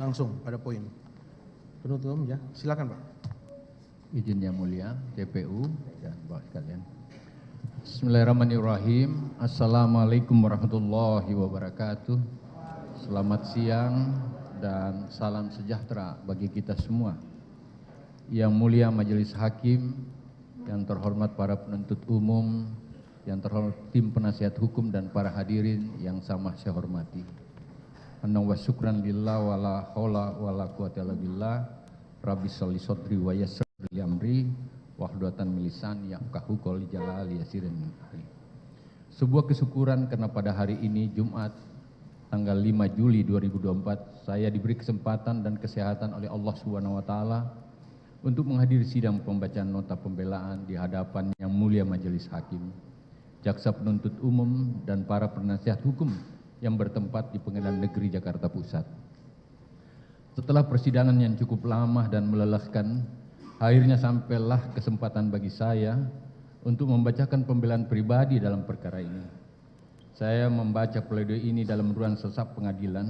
langsung pada poin. Penuntut umum ya, silakan Pak. Izin yang mulia, TPU dan Bapak sekalian. Bismillahirrahmanirrahim. Assalamualaikum warahmatullahi wabarakatuh. Selamat siang dan salam sejahtera bagi kita semua. Yang mulia Majelis Hakim, yang terhormat para penuntut umum, yang terhormat tim penasihat hukum dan para hadirin yang sama saya hormati. Anna wa syukran lillah wa la haula wa la quwata illa billah. Rabbi sholli sodri wa yassir li amri wahludatan min lisani yafqahu qawli jalali yasirin min ahli. Sebuah kesyukuran karena pada hari ini Jumat tanggal 5 Juli 2024 saya diberi kesempatan dan kesehatan oleh Allah Subhanahu wa taala untuk menghadiri sidang pembacaan nota pembelaan di hadapan yang mulia Majelis Hakim, jaksa penuntut umum dan para penasihat hukum yang bertempat di Pengadilan Negeri Jakarta Pusat. Setelah persidangan yang cukup lama dan melelahkan, akhirnya sampailah kesempatan bagi saya untuk membacakan pembelaan pribadi dalam perkara ini. Saya membaca pledoi ini dalam ruang sesap pengadilan,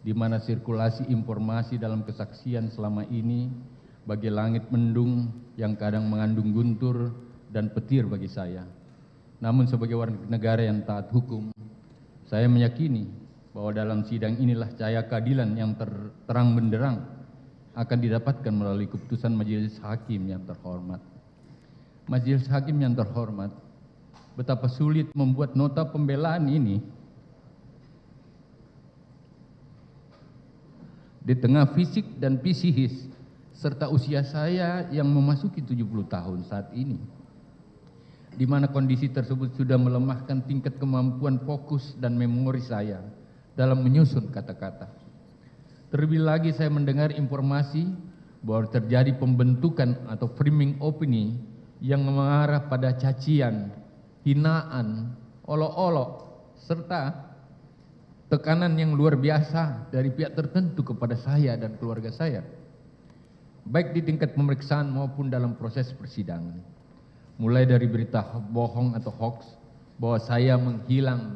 di mana sirkulasi informasi dalam kesaksian selama ini bagi langit mendung yang kadang mengandung guntur dan petir bagi saya. Namun sebagai warga negara yang taat hukum, saya meyakini bahwa dalam sidang inilah cahaya keadilan yang terang benderang akan didapatkan melalui keputusan Majelis Hakim yang terhormat. Majelis Hakim yang terhormat, betapa sulit membuat nota pembelaan ini di tengah fisik dan psikis serta usia saya yang memasuki 70 tahun saat ini, di mana kondisi tersebut sudah melemahkan tingkat kemampuan fokus dan memori saya dalam menyusun kata-kata. Terlebih lagi saya mendengar informasi bahwa terjadi pembentukan atau framing opini yang mengarah pada cacian, hinaan, olok-olok, serta tekanan yang luar biasa dari pihak tertentu kepada saya dan keluarga saya, baik di tingkat pemeriksaan maupun dalam proses persidangan. Mulai dari berita bohong atau hoax bahwa saya menghilang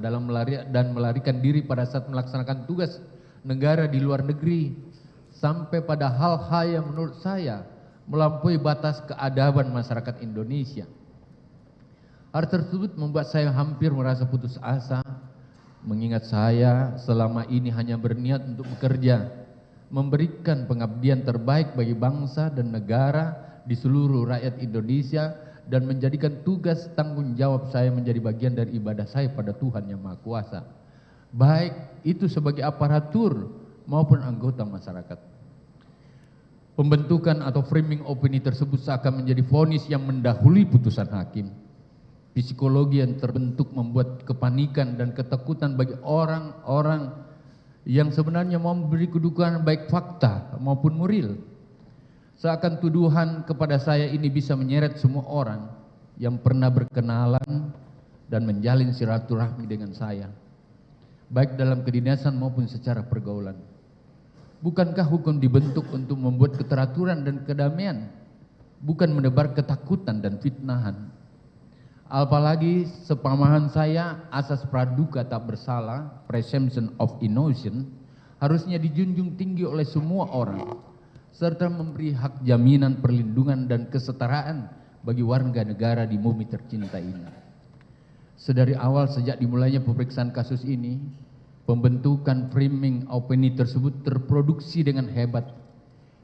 dan melarikan diri pada saat melaksanakan tugas negara di luar negeri, sampai pada hal-hal yang menurut saya melampaui batas keadaban masyarakat Indonesia. Hal tersebut membuat saya hampir merasa putus asa, mengingat saya selama ini hanya berniat untuk bekerja, memberikan pengabdian terbaik bagi bangsa dan negara di seluruh rakyat Indonesia, dan menjadikan tugas tanggung jawab saya menjadi bagian dari ibadah saya pada Tuhan Yang Maha Kuasa, baik itu sebagai aparatur maupun anggota masyarakat. Pembentukan atau framing opini tersebut seakan menjadi vonis yang mendahului putusan hakim. Psikologi yang terbentuk membuat kepanikan dan ketakutan bagi orang-orang yang sebenarnya mau memberi kedudukan baik fakta maupun moral. Seakan tuduhan kepada saya ini bisa menyeret semua orang yang pernah berkenalan dan menjalin silaturahmi dengan saya, baik dalam kedinasan maupun secara pergaulan. Bukankah hukum dibentuk untuk membuat keteraturan dan kedamaian, bukan menebar ketakutan dan fitnahan? Apalagi sepemahaman saya, asas praduga tak bersalah, presumption of innocence, harusnya dijunjung tinggi oleh semua orang, serta memberi hak jaminan perlindungan dan kesetaraan bagi warga negara di bumi tercinta ini. Sedari awal sejak dimulainya pemeriksaan kasus ini, pembentukan framing opini tersebut terproduksi dengan hebat.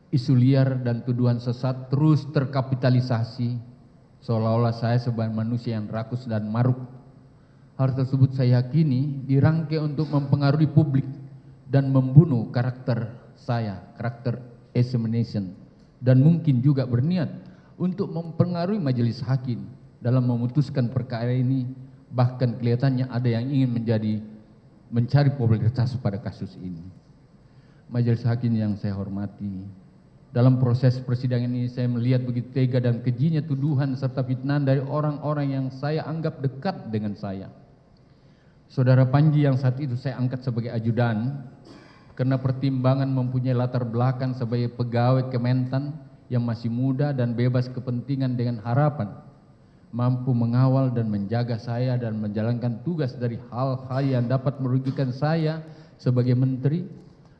Isu liar dan tuduhan sesat terus terkapitalisasi, seolah-olah saya sebagai manusia yang rakus dan maruk. Hal tersebut saya yakini dirangkai untuk mempengaruhi publik dan membunuh karakter saya, karakter examination, dan mungkin juga berniat untuk mempengaruhi majelis hakim dalam memutuskan perkara ini. Bahkan kelihatannya ada yang ingin mencari popularitas pada kasus ini. Majelis hakim yang saya hormati, dalam proses persidangan ini saya melihat begitu tega dan kejinya tuduhan serta fitnah dari orang-orang yang saya anggap dekat dengan saya. Saudara Panji yang saat itu saya angkat sebagai ajudan, karena pertimbangan mempunyai latar belakang sebagai pegawai Kementan yang masih muda dan bebas kepentingan, dengan harapan mampu mengawal dan menjaga saya dan menjalankan tugas dari hal-hal yang dapat merugikan saya sebagai menteri,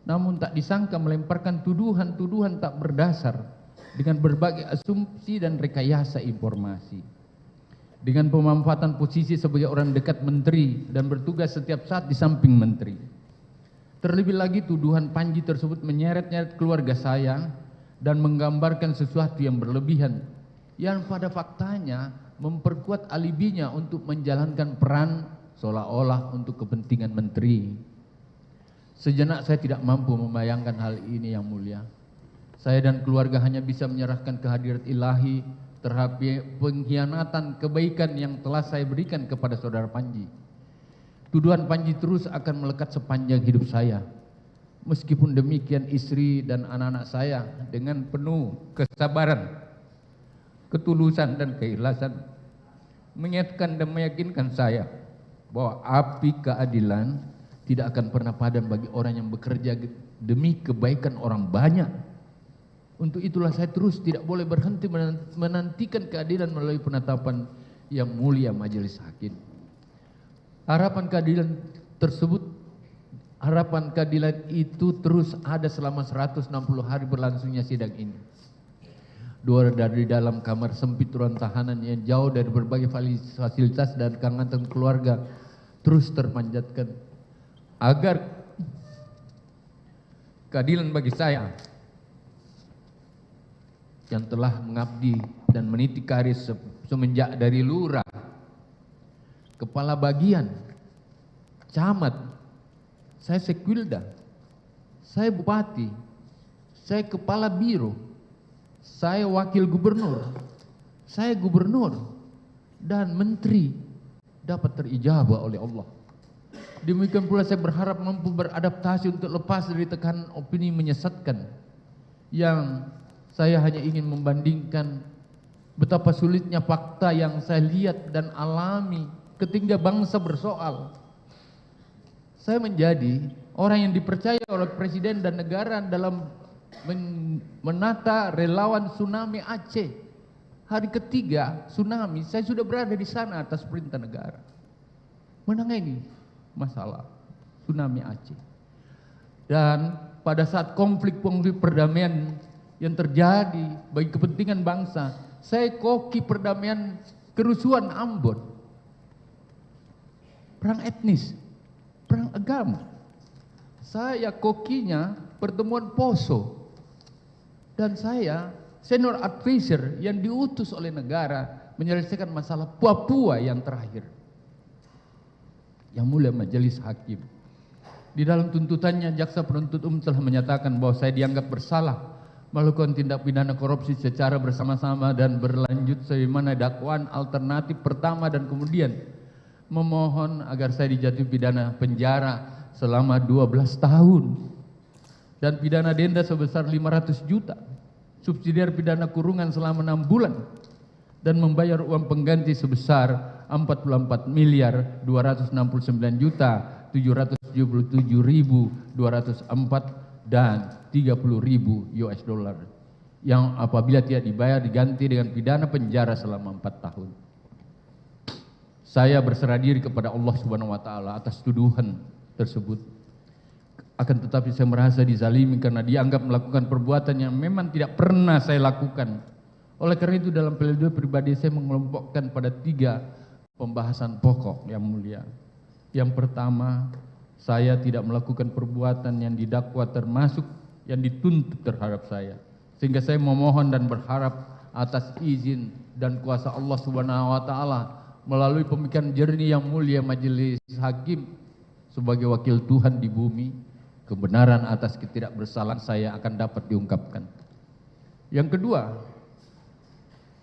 namun tak disangka melemparkan tuduhan-tuduhan tak berdasar dengan berbagai asumsi dan rekayasa informasi. Dengan pemanfaatan posisi sebagai orang dekat menteri dan bertugas setiap saat di samping menteri. Terlebih lagi tuduhan Panji tersebut menyeret-nyeret keluarga saya dan menggambarkan sesuatu yang berlebihan yang pada faktanya memperkuat alibinya untuk menjalankan peran seolah-olah untuk kepentingan menteri. Sejenak saya tidak mampu membayangkan hal ini, Yang Mulia. Saya dan keluarga hanya bisa menyerahkan kehadirat ilahi terhadap pengkhianatan kebaikan yang telah saya berikan kepada saudara Panji. Tuduhan Panji terus akan melekat sepanjang hidup saya. Meskipun demikian istri dan anak-anak saya dengan penuh kesabaran, ketulusan dan keikhlasan mengingatkan dan meyakinkan saya bahwa api keadilan tidak akan pernah padam bagi orang yang bekerja demi kebaikan orang banyak. Untuk itulah saya terus tidak boleh berhenti menantikan keadilan melalui penetapan yang mulia majelis hakim. Harapan keadilan itu terus ada selama 160 hari berlangsungnya sidang ini. Dari dalam kamar sempit ruang tahanan yang jauh dari berbagai fasilitas dan kehangatan keluarga terus terpanjatkan agar keadilan bagi saya yang telah mengabdi dan meniti karir semenjak dari lurah, kepala bagian, camat, saya sekwilda, saya bupati, saya kepala biro, saya wakil gubernur, saya gubernur, dan menteri dapat terijabah oleh Allah. Demikian pula saya berharap mampu beradaptasi untuk lepas dari tekanan opini menyesatkan yang saya hanya ingin membandingkan betapa sulitnya fakta yang saya lihat dan alami ketika bangsa bersoal. Saya menjadi orang yang dipercaya oleh presiden dan negara dalam menata relawan tsunami Aceh. Hari ketiga tsunami saya sudah berada di sana atas perintah negara menangani masalah tsunami Aceh. Dan pada saat konflik-konflik perdamaian yang terjadi bagi kepentingan bangsa, saya koki perdamaian kerusuhan Ambon, perang etnis, perang agama. Saya kokinya pertemuan Poso, dan saya senior advisor yang diutus oleh negara menyelesaikan masalah Papua yang terakhir. Yang Mulia Majelis Hakim, di dalam tuntutannya jaksa penuntut umum telah menyatakan bahwa saya dianggap bersalah melakukan tindak pidana korupsi secara bersama-sama dan berlanjut sebagaimana dakwaan alternatif pertama, dan kemudian memohon agar saya dijatuhi pidana penjara selama 12 tahun dan pidana denda sebesar 500 juta, subsidiar pidana kurungan selama 6 bulan, dan membayar uang pengganti sebesar 44 miliar 269 juta 777.204 dan 30.000 US dollar yang apabila tidak dibayar diganti dengan pidana penjara selama 4 tahun. Saya berserah diri kepada Allah Subhanahu wa taala atas tuduhan tersebut. Akan tetapi saya merasa dizalimi karena dianggap melakukan perbuatan yang memang tidak pernah saya lakukan. Oleh karena itu dalam pledoi pribadi saya mengelompokkan pada 3 pembahasan pokok, Yang Mulia. Yang pertama, saya tidak melakukan perbuatan yang didakwa termasuk yang dituntut terhadap saya. Sehingga saya memohon dan berharap atas izin dan kuasa Allah Subhanahu wa taala melalui pemikiran jernih Yang Mulia Majelis Hakim sebagai wakil Tuhan di bumi, kebenaran atas ketidakbersalahan saya akan dapat diungkapkan. Yang kedua,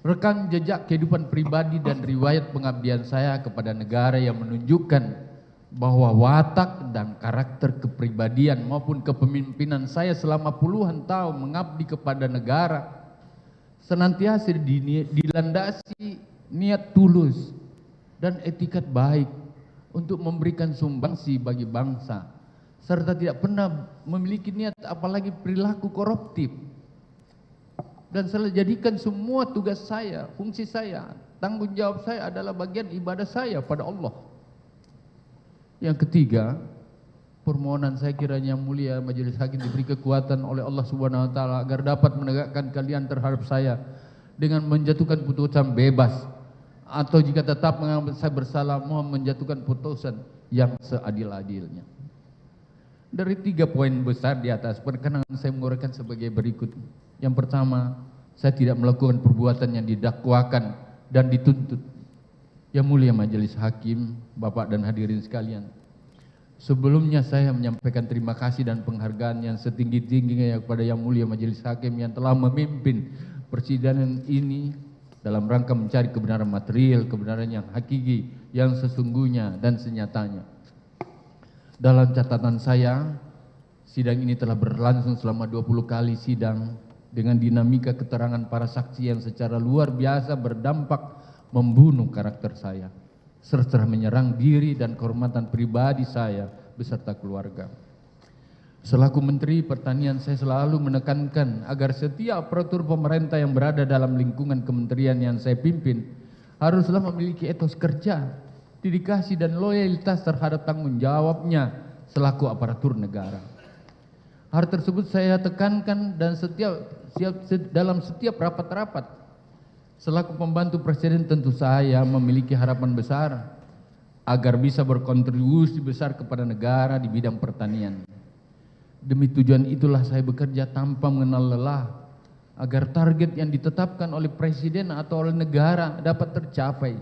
rekam jejak kehidupan pribadi dan riwayat pengabdian saya kepada negara yang menunjukkan bahwa watak dan karakter kepribadian maupun kepemimpinan saya selama puluhan tahun mengabdi kepada negara senantiasa dilandasi niat tulus dan etikat baik untuk memberikan sumbangsi bagi bangsa, serta tidak pernah memiliki niat apalagi perilaku koruptif. Dan saya jadikan semua tugas saya, fungsi saya, tanggung jawab saya adalah bagian ibadah saya pada Allah. Yang ketiga, permohonan saya kiranya yang mulia majelis hakim diberi kekuatan oleh Allah Subhanahu wa taala agar dapat menegakkan keadilan terhadap saya dengan menjatuhkan putusan bebas, atau jika tetap menganggap saya bersalah mohon menjatuhkan putusan yang seadil-adilnya. Dari 3 poin besar di atas, perkenankan saya menguraikan sebagai berikut. Yang pertama, saya tidak melakukan perbuatan yang didakwakan dan dituntut. Yang mulia majelis hakim, Bapak dan hadirin sekalian, sebelumnya saya menyampaikan terima kasih dan penghargaan yang setinggi-tingginya kepada yang mulia majelis hakim yang telah memimpin persidangan ini dalam rangka mencari kebenaran material, kebenaran yang hakiki, yang sesungguhnya dan senyatanya. Dalam catatan saya, sidang ini telah berlangsung selama 20 kali sidang dengan dinamika keterangan para saksi yang secara luar biasa berdampak membunuh karakter saya, serta menyerang diri dan kehormatan pribadi saya beserta keluarga. Selaku Menteri Pertanian, saya selalu menekankan agar setiap aparatur pemerintah yang berada dalam lingkungan kementerian yang saya pimpin haruslah memiliki etos kerja, dedikasi dan loyalitas terhadap tanggung jawabnya selaku aparatur negara. Hal tersebut saya tekankan dan dalam setiap rapat-rapat. Selaku pembantu presiden tentu saya memiliki harapan besar agar bisa berkontribusi besar kepada negara di bidang pertanian. Demi tujuan itulah saya bekerja tanpa mengenal lelah agar target yang ditetapkan oleh presiden atau oleh negara dapat tercapai.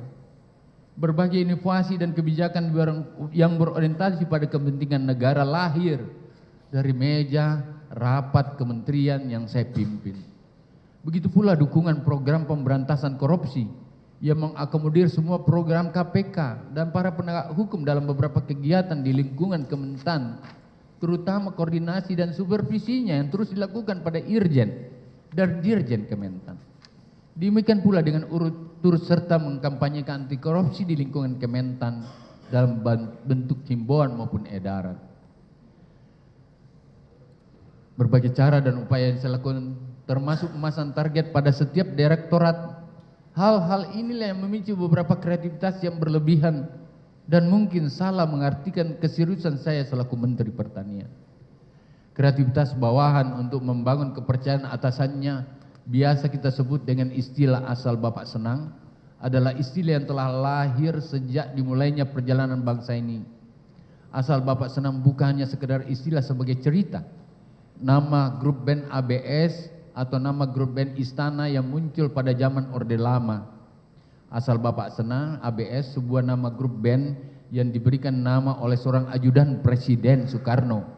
Berbagai inovasi dan kebijakan yang berorientasi pada kepentingan negara lahir dari meja rapat kementerian yang saya pimpin. Begitu pula dukungan program pemberantasan korupsi yang mengakomodir semua program KPK dan para penegak hukum dalam beberapa kegiatan di lingkungan Kementan, terutama koordinasi dan supervisinya yang terus dilakukan pada Irjen dan Dirjen Kementan. Demikian pula dengan turut serta mengkampanyekan anti korupsi di lingkungan Kementan dalam bentuk himbauan maupun edaran. Berbagai cara dan upaya yang saya lakukan termasuk memasang target pada setiap direktorat. Hal-hal inilah yang memicu beberapa kreativitas yang berlebihan dan mungkin salah mengartikan keseriusan saya selaku Menteri Pertanian. Kreativitas bawahan untuk membangun kepercayaan atasannya biasa kita sebut dengan istilah asal Bapak Senang adalah istilah yang telah lahir sejak dimulainya perjalanan bangsa ini. Asal Bapak Senang bukan hanya sekedar istilah sebagai cerita. Nama grup band ABS atau nama grup band Istana yang muncul pada zaman Orde Lama. Asal Bapak Senang, ABS, sebuah nama grup band yang diberikan nama oleh seorang ajudan Presiden Soekarno.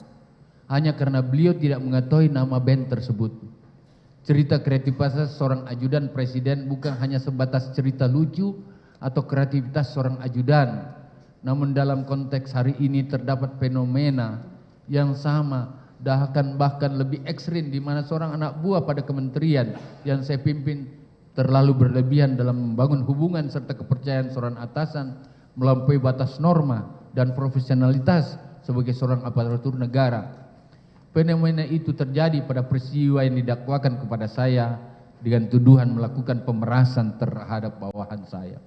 Hanya karena beliau tidak mengetahui nama band tersebut. Cerita kreativitas seorang ajudan presiden bukan hanya sebatas cerita lucu atau kreativitas seorang ajudan. Namun dalam konteks hari ini terdapat fenomena yang sama, bahkan lebih ekstrim, di mana seorang anak buah pada kementerian yang saya pimpin terlalu berlebihan dalam membangun hubungan serta kepercayaan seorang atasan melampaui batas norma dan profesionalitas sebagai seorang aparatur negara. Fenomena itu terjadi pada peristiwa yang didakwakan kepada saya dengan tuduhan melakukan pemerasan terhadap bawahan saya.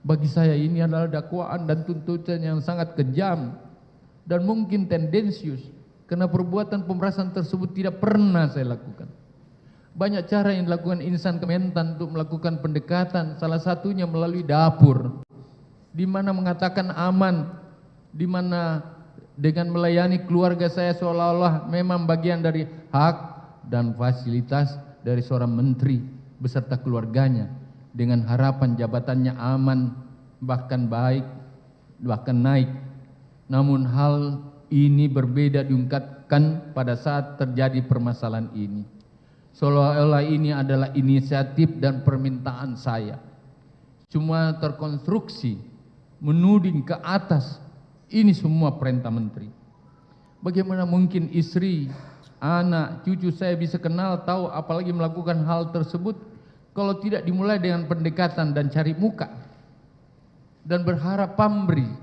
Bagi saya ini adalah dakwaan dan tuntutan yang sangat kejam dan mungkin tendensius, karena perbuatan pemerasan tersebut tidak pernah saya lakukan. Banyak cara yang dilakukan insan Kementan untuk melakukan pendekatan, salah satunya melalui dapur, di mana mengatakan aman, di mana dengan melayani keluarga saya seolah-olah memang bagian dari hak dan fasilitas dari seorang menteri beserta keluarganya, dengan harapan jabatannya aman, bahkan baik, bahkan naik. Namun hal ini berbeda diungkapkan pada saat terjadi permasalahan ini. Seolah-olah ini adalah inisiatif dan permintaan saya. Cuma terkonstruksi, menuding ke atas, ini semua perintah menteri. Bagaimana mungkin istri, anak, cucu saya bisa kenal, tahu, apalagi melakukan hal tersebut kalau tidak dimulai dengan pendekatan dan cari muka dan berharap pamrih,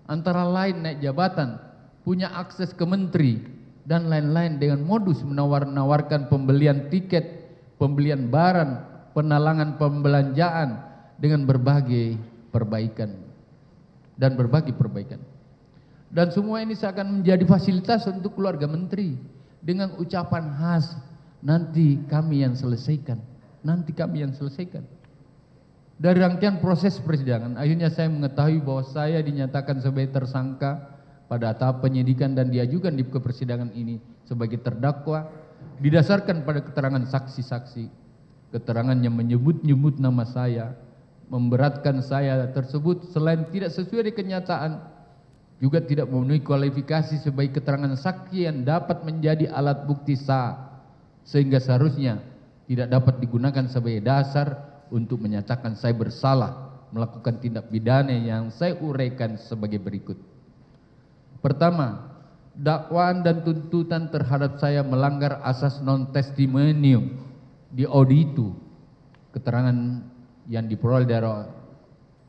antara lain naik jabatan, punya akses ke menteri dan lain-lain dengan modus menawar-nawarkan pembelian tiket, pembelian barang, penalangan pembelanjaan dengan berbagai perbaikan dan berbagi perbaikan. Dan semua ini seakan menjadi fasilitas untuk keluarga menteri dengan ucapan khas, nanti kami yang selesaikan, nanti kami yang selesaikan. Dari rangkaian proses persidangan, akhirnya saya mengetahui bahwa saya dinyatakan sebagai tersangka pada tahap penyidikan dan diajukan di persidangan ini sebagai terdakwa didasarkan pada keterangan saksi-saksi, keterangan yang menyebut-nyebut nama saya, memberatkan saya tersebut selain tidak sesuai dengan kenyataan, juga tidak memenuhi kualifikasi sebagai keterangan saksi yang dapat menjadi alat bukti sah, sehingga seharusnya tidak dapat digunakan sebagai dasar untuk menyatakan saya bersalah melakukan tindak pidana yang saya uraikan sebagai berikut. Pertama, dakwaan dan tuntutan terhadap saya melanggar asas non testimonium di auditu, keterangan yang diperoleh dari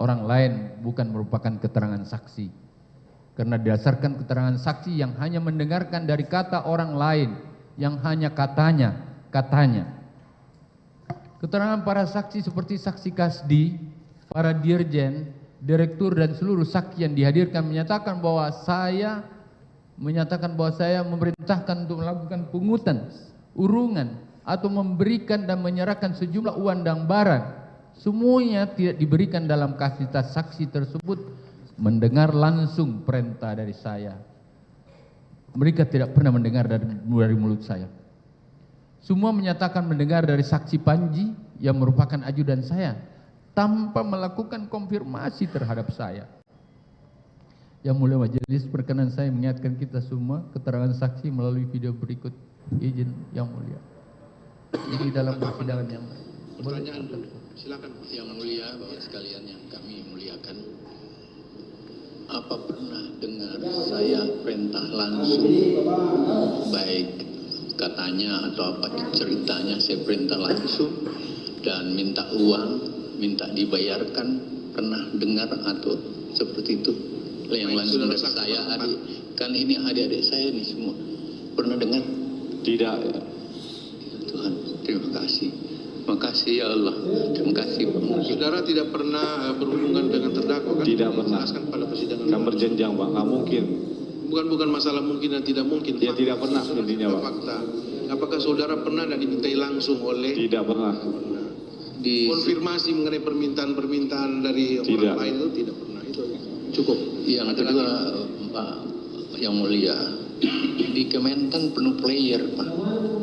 orang lain bukan merupakan keterangan saksi, karena didasarkan keterangan saksi yang hanya mendengarkan dari kata orang lain, yang hanya katanya. Keterangan para saksi seperti saksi Kasdi, para dirjen, direktur dan seluruh saksi yang dihadirkan menyatakan bahwa saya memerintahkan untuk melakukan pungutan, urungan, atau memberikan dan menyerahkan sejumlah uang dan barang. Semuanya tidak diberikan dalam kapasitas saksi tersebut mendengar langsung perintah dari saya. Mereka tidak pernah mendengar dari mulut saya. Semua menyatakan mendengar dari saksi Panji yang merupakan ajudan saya tanpa melakukan konfirmasi terhadap saya. Yang mulia majelis, perkenan saya mengingatkan kita semua keterangan saksi melalui video berikut. Izin yang mulia. Ini dalam persidangan yang pertanyaan dulu. Silakan. Yang mulia, Bapak sekalian yang kami muliakan, apa pernah dengar saya perintah langsung, baik katanya atau apa ceritanya saya perintah langsung dan minta uang, minta dibayarkan, pernah dengar atau seperti itu? Yang langsung dari saya, adik, kan ini adik-adik saya nih semua, pernah dengar? Tidak. Tuhan, terima kasih. Terima kasih ya Allah. Terima kasih. Saudara tidak pernah berhubungan dengan terdakwa kan? Tidak pernah. Jelaskan pada persidangan. Kan berjenjang, Pak. Nggak mungkin. Bukan masalah mungkin dan tidak mungkin. Ya, tidak pernah intinya, Pak. Fakta. Apakah saudara pernah dan dimintai langsung oleh? Tidak pernah. Konfirmasi mengenai permintaan dari tidak. orang lain itu tidak pernah. Itu cukup. Yang kedua, Pak yang mulia, di Kementan penuh player, Pak.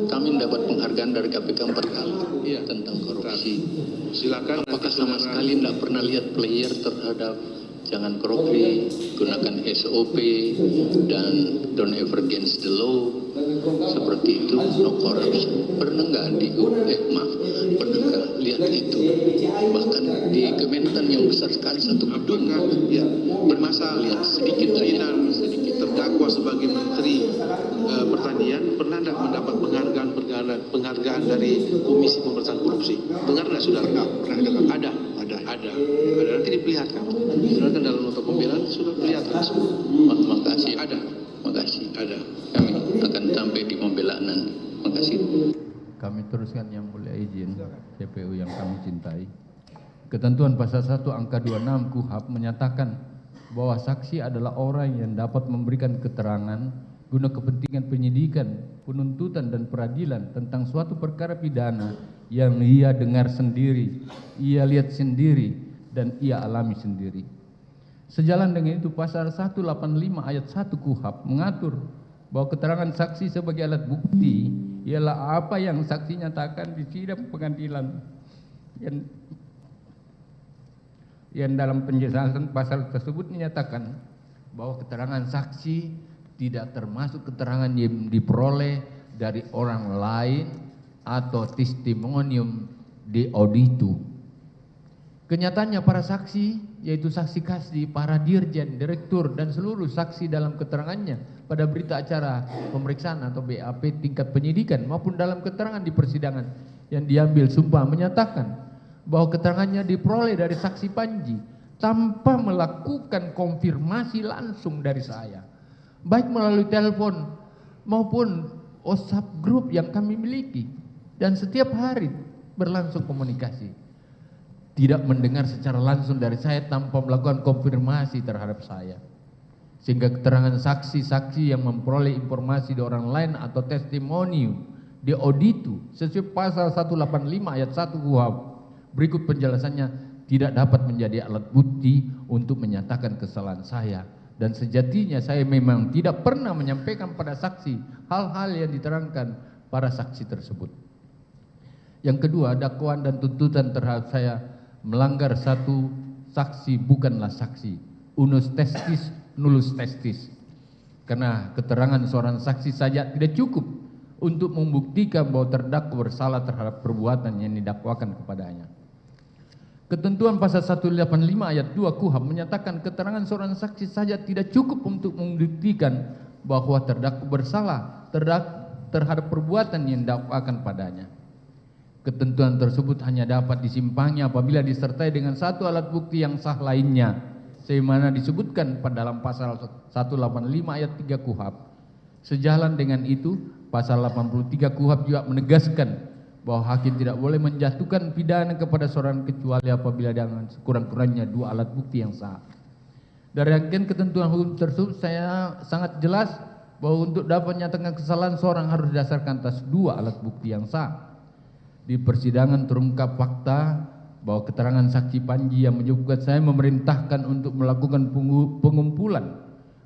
Kami mendapat penghargaan dari KPK 4 kali tentang korupsi. Silakan. Apakah sama sekali tidak pernah lihat player terhadap jangan korupsi, gunakan SOP dan don't ever against the law, seperti itu, no corruption? Pernah nggak pernah nggak lihat itu? Bahkan di Kementan yang besar sekali satu gedung, bermasalah lihat sedikit terdakwa sebagai menteri pertanian pernah tidak mendapat penghargaan dari Komisi Pemberantasan Korupsi? Dengar nggak saudara? Pernah dengar? Ada. Nanti diperlihatkan. Saudara kan dalam nota pembelaan sudah perlihatkan semua. Makasih. Ada. Makasih. Ada. Kami akan sampai di pembelaan nanti. Makasih. Kami teruskan yang mulia, izin CPU yang kami cintai. Ketentuan pasal 1 angka 26 KUHP menyatakan bahwa saksi adalah orang yang dapat memberikan keterangan guna kepentingan penyidikan, penuntutan dan peradilan tentang suatu perkara pidana yang ia dengar sendiri, ia lihat sendiri dan ia alami sendiri. Sejalan dengan itu pasal 185 ayat 1 KUHP mengatur bahwa keterangan saksi sebagai alat bukti ialah apa yang saksi nyatakan di sidang pengadilan yang dalam penjelasan pasal tersebut menyatakan bahwa keterangan saksi tidak termasuk keterangan yang diperoleh dari orang lain atau testimonium di auditu. Kenyataannya para saksi, yaitu saksi Kasdi, para dirjen, direktur dan seluruh saksi dalam keterangannya pada berita acara pemeriksaan atau BAP tingkat penyidikan maupun dalam keterangan di persidangan yang diambil sumpah menyatakan bahwa keterangannya diperoleh dari saksi Panji tanpa melakukan konfirmasi langsung dari saya, baik melalui telepon maupun WhatsApp grup yang kami miliki, dan setiap hari berlangsung komunikasi. Tidak mendengar secara langsung dari saya tanpa melakukan konfirmasi terhadap saya. sehingga keterangan saksi-saksi yang memperoleh informasi dari orang lain atau testimonium di auditu sesuai pasal 185 ayat 1 KUHP berikut penjelasannya tidak dapat menjadi alat bukti untuk menyatakan kesalahan saya, dan sejatinya saya memang tidak pernah menyampaikan pada saksi hal-hal yang diterangkan para saksi tersebut. Yang kedua, dakwaan dan tuntutan terhadap saya melanggar satu saksi bukanlah saksi, unus testis nullus testis, karena keterangan seorang saksi saja tidak cukup untuk membuktikan bahwa terdakwa bersalah terhadap perbuatan yang didakwakan kepadanya. Ketentuan pasal 185 ayat 2 KUHP menyatakan keterangan seorang saksi saja tidak cukup untuk membuktikan bahwa terdakwa bersalah terhadap perbuatan yang didakwakan padanya. Ketentuan tersebut hanya dapat disimpangi apabila disertai dengan satu alat bukti yang sah lainnya, sebagaimana disebutkan pada dalam pasal 185 ayat 3 KUHP. Sejalan dengan itu, pasal 83 KUHP juga menegaskan bahwa hakim tidak boleh menjatuhkan pidana kepada seorang kecuali apabila dengan sekurang-kurangnya dua alat bukti yang sah. Dari rangkaian ketentuan hukum tersebut saya sangat jelas bahwa untuk dapat menyatakan kesalahan seorang harus didasarkan atas dua alat bukti yang sah. Di persidangan terungkap fakta bahwa keterangan saksi Panji yang menyebutkan saya memerintahkan untuk melakukan pengumpulan,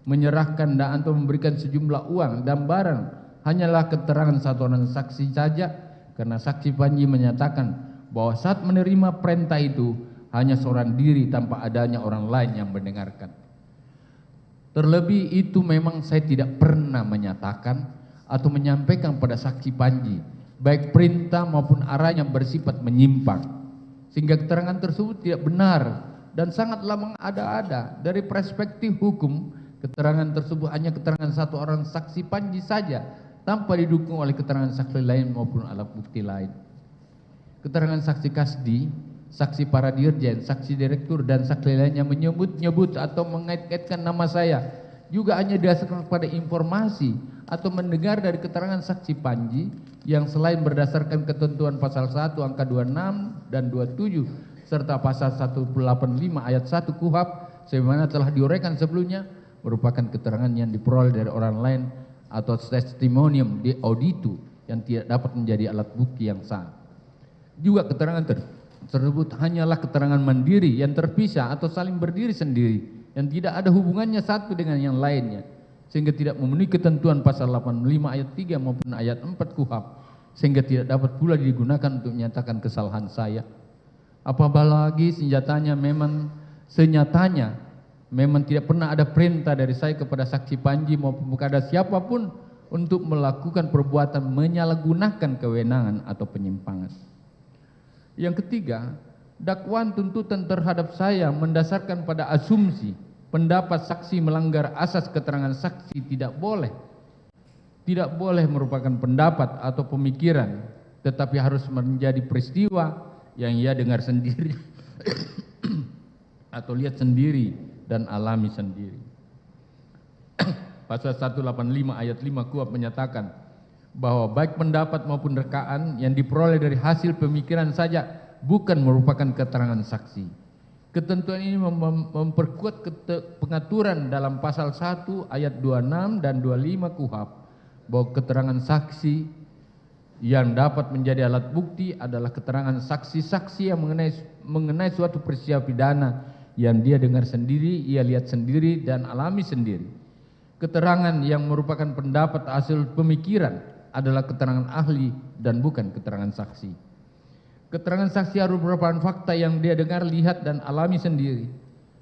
menyerahkan dan atau memberikan sejumlah uang dan barang hanyalah keterangan satu orang saksi saja, karena saksi Panji menyatakan bahwa saat menerima perintah itu hanya seorang diri tanpa adanya orang lain yang mendengarkan. Terlebih itu memang saya tidak pernah menyatakan atau menyampaikan pada saksi Panji baik perintah maupun arah yang bersifat menyimpang, sehingga keterangan tersebut tidak benar dan sangatlah mengada-ada. Dari perspektif hukum, keterangan tersebut hanya keterangan satu orang saksi Panji saja tanpa didukung oleh keterangan saksi lain maupun alat bukti lain. Keterangan saksi Kasdi, saksi para dirjen, saksi direktur dan saksi lainnya menyebut-nyebut atau mengait-ngaitkan nama saya juga hanya didasarkan pada informasi atau mendengar dari keterangan saksi Panji yang selain berdasarkan ketentuan pasal 1 angka 26 dan 27 serta pasal 185 ayat 1 KUHP sebagaimana telah diuraikan sebelumnya merupakan keterangan yang diperoleh dari orang lain atau testimonium di auditu yang tidak dapat menjadi alat bukti yang sah. Juga keterangan tersebut hanyalah keterangan mandiri yang terpisah atau saling berdiri sendiri yang tidak ada hubungannya satu dengan yang lainnya, sehingga tidak memenuhi ketentuan pasal 85 ayat 3 maupun ayat 4 KUHP, sehingga tidak dapat pula digunakan untuk menyatakan kesalahan saya. Apalagi senyatanya memang tidak pernah ada perintah dari saya kepada saksi Panji maupun kepada siapapun untuk melakukan perbuatan menyalahgunakan kewenangan atau penyimpangan. Yang ketiga, dakwaan tuntutan terhadap saya mendasarkan pada asumsi pendapat saksi melanggar asas keterangan saksi tidak boleh merupakan pendapat atau pemikiran, tetapi harus menjadi peristiwa yang ia dengar sendiri atau lihat sendiri dan alami sendiri. Pasal 185 ayat 5 KUHP menyatakan bahwa baik pendapat maupun rekaan yang diperoleh dari hasil pemikiran saja bukan merupakan keterangan saksi. Ketentuan ini memperkuat pengaturan dalam pasal 1 ayat 26 dan 25 KUHP bahwa keterangan saksi yang dapat menjadi alat bukti adalah keterangan saksi-saksi yang mengenai suatu peristiwa pidana yang dia dengar sendiri, ia lihat sendiri dan alami sendiri. Keterangan yang merupakan pendapat hasil pemikiran adalah keterangan ahli dan bukan keterangan saksi. Keterangan saksi harus merupakan fakta yang dia dengar, lihat dan alami sendiri.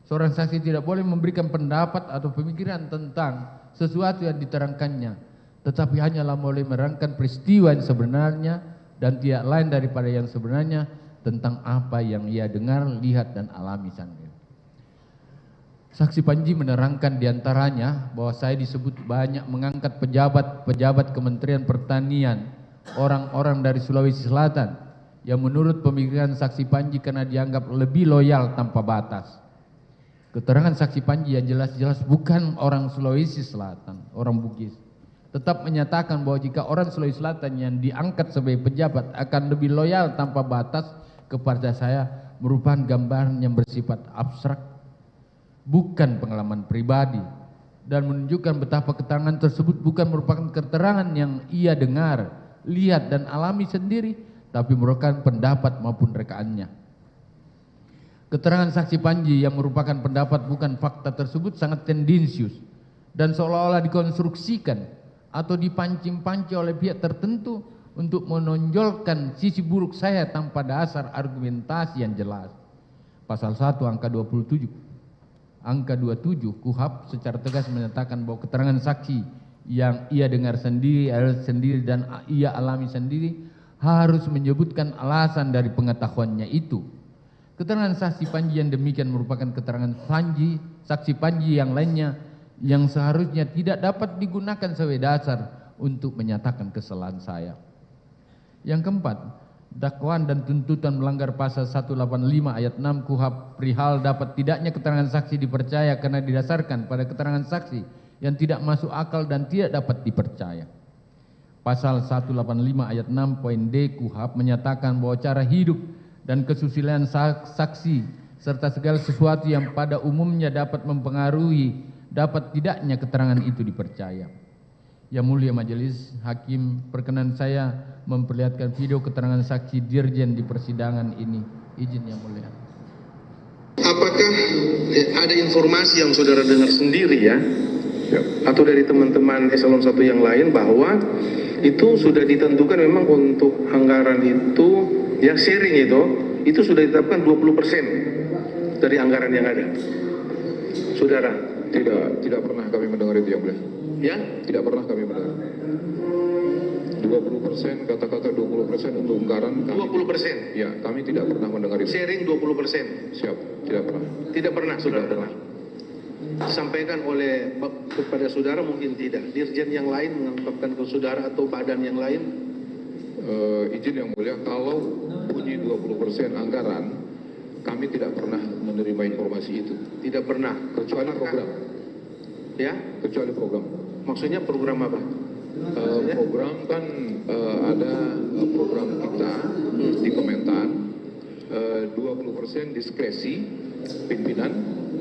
Seorang saksi tidak boleh memberikan pendapat atau pemikiran tentang sesuatu yang diterangkannya, tetapi hanyalah boleh menerangkan peristiwa yang sebenarnya dan tidak lain daripada yang sebenarnya tentang apa yang ia dengar, lihat dan alami sendiri. Saksi Panji menerangkan diantaranya bahwa saya disebut banyak mengangkat pejabat Kementerian Pertanian, orang-orang dari Sulawesi Selatan, yang menurut pemikiran saksi Panji karena dianggap lebih loyal tanpa batas. Keterangan saksi Panji yang jelas-jelas bukan orang Sulawesi Selatan, orang Bugis, tetap menyatakan bahwa jika orang Sulawesi Selatan yang diangkat sebagai pejabat akan lebih loyal tanpa batas kepada saya merupakan gambaran yang bersifat abstrak, bukan pengalaman pribadi dan menunjukkan betapa keterangan tersebut bukan merupakan keterangan yang ia dengar, lihat dan alami sendiri, tapi merupakan pendapat maupun rekaannya. Keterangan saksi Panji yang merupakan pendapat bukan fakta tersebut sangat tendensius dan seolah-olah dikonstruksikan atau dipancing-pancing oleh pihak tertentu untuk menonjolkan sisi buruk saya tanpa dasar argumentasi yang jelas. Pasal 1 angka 27. Angka 27 KUHP secara tegas menyatakan bahwa keterangan saksi yang ia dengar sendiri dan ia alami sendiri harus menyebutkan alasan dari pengetahuannya itu. Keterangan saksi Panji yang demikian merupakan keterangan saksi Panji yang lainnya yang seharusnya tidak dapat digunakan sebagai dasar untuk menyatakan kesalahan saya. Yang keempat, dakwaan dan tuntutan melanggar pasal 185 ayat 6 KUHP perihal dapat tidaknya keterangan saksi dipercaya karena didasarkan pada keterangan saksi yang tidak masuk akal dan tidak dapat dipercaya. Pasal 185 ayat 6 poin D KUHP menyatakan bahwa cara hidup dan kesusilaan saksi serta segala sesuatu yang pada umumnya dapat mempengaruhi dapat tidaknya keterangan itu dipercaya. Yang mulia majelis hakim, perkenan saya memperlihatkan video keterangan saksi Dirjen di persidangan ini. Izin yang mulia. Apakah ada informasi yang saudara dengar sendiri ya? Atau dari teman-teman eselon 1 yang lain bahwa itu sudah ditentukan memang untuk anggaran itu yang sharing itu sudah ditetapkan 20% dari anggaran yang ada. Saudara, tidak pernah kami mendengar itu yang mulia. ya? Tidak pernah kami mendengar. 20%, kata-kata 20% untuk anggaran kami. 20%. Ya, kami tidak pernah mendengar itu. Sharing 20%. Siap, tidak pernah. Tidak pernah saudara Tidak pernah. disampaikan oleh kepada saudara mungkin tidak. Dirjen yang lain mengungkapkan ke saudara atau badan yang lain. Izin yang mulia, kalau bunyi 20% anggaran, kami tidak pernah menerima informasi itu. Tidak pernah. Kecuali program. Ya? Kecuali program. Maksudnya program apa? Program kan ada program kita di Kementan, 20% diskresi pimpinan,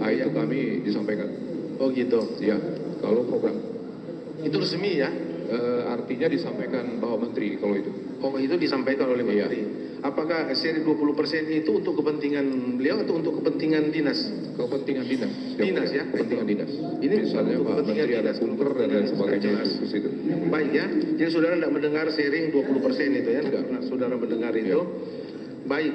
itu kami disampaikan. Oh gitu. Ya, kalau program. Itu resmi ya? Artinya disampaikan bahwa menteri kalau itu. Oh itu disampaikan oleh menteri. Apakah seri 20% itu untuk kepentingan beliau atau untuk kepentingan dinas? Kepentingan dinas. Dinas ya? Kepentingan dinas. Ini misalnya untuk Pak kepentingan Menteri ada dinas. kunker dan lain sebagainya Jelas. itu ke situ. Baik ya. Jadi saudara tidak mendengar sharing 20% itu ya? Tidak. Nah, saudara mendengar itu. Baik.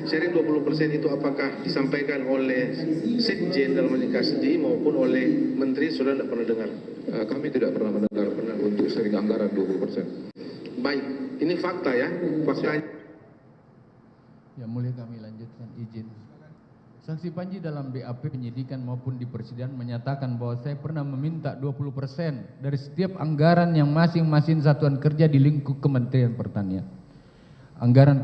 Sharing 20% itu apakah disampaikan oleh Sekjen dalam hal ini Kasdi maupun oleh Menteri, saudara tidak pernah dengar? Kami tidak pernah mendengar untuk sharing anggaran 20%. Baik, ini fakta ya, faktanya. Yang mulia kami lanjutkan izin. Saksi Panji dalam BAP penyidikan maupun di persidangan menyatakan bahwa saya pernah meminta 20% dari setiap anggaran yang masing-masing satuan kerja di lingkup Kementerian Pertanian. Anggaran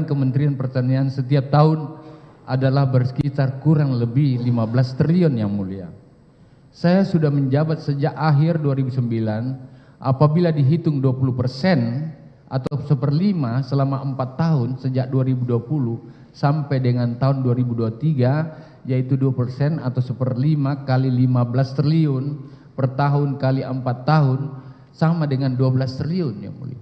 Kementerian Pertanian setiap tahun adalah bersekitar kurang lebih 15 triliun yang mulia. Saya sudah menjabat sejak akhir 2009, apabila dihitung 20% atau 1/5 selama 4 tahun sejak 2020 sampai dengan tahun 2023, yaitu 2% atau 1/5 kali 15 triliun per tahun kali 4 tahun sama dengan 12 triliun yang mulia.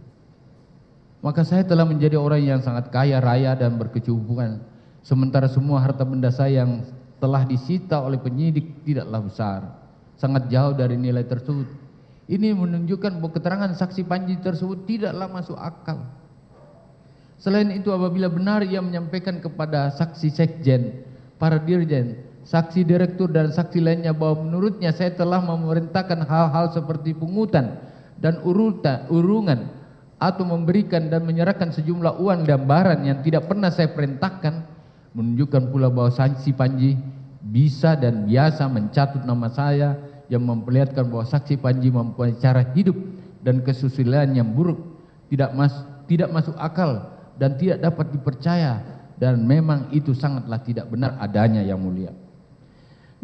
Maka saya telah menjadi orang yang sangat kaya raya dan berkecukupan, sementara semua harta benda saya yang telah disita oleh penyidik tidaklah besar, sangat jauh dari nilai tersebut. Ini menunjukkan bahwa keterangan saksi Panji tersebut tidaklah masuk akal. Selain itu, apabila benar ia menyampaikan kepada saksi Sekjen, para dirjen, saksi direktur dan saksi lainnya bahwa menurutnya saya telah memerintahkan hal-hal seperti pungutan dan urungan atau memberikan dan menyerahkan sejumlah uang dan barang yang tidak pernah saya perintahkan, menunjukkan pula bahwa saksi Panji bisa dan biasa mencatut nama saya yang memperlihatkan bahwa saksi Panji mempunyai cara hidup dan kesusilaan yang buruk, tidak masuk akal dan tidak dapat dipercaya, dan memang itu sangatlah tidak benar adanya yang mulia.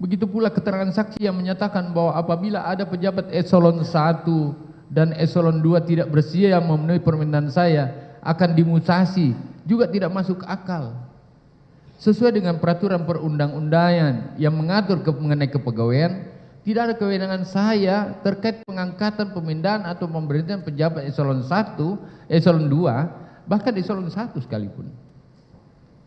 Begitu pula keterangan saksi yang menyatakan bahwa apabila ada pejabat eselon 1 dan eselon 2 tidak bersedia memenuhi permintaan saya akan dimutasi, juga tidak masuk akal. sesuai dengan peraturan perundang-undangan yang mengatur mengenai kepegawaian, tidak ada kewenangan saya terkait pengangkatan, pemindahan atau pemberhentian pejabat eselon 1, eselon 2, bahkan eselon 1 sekalipun.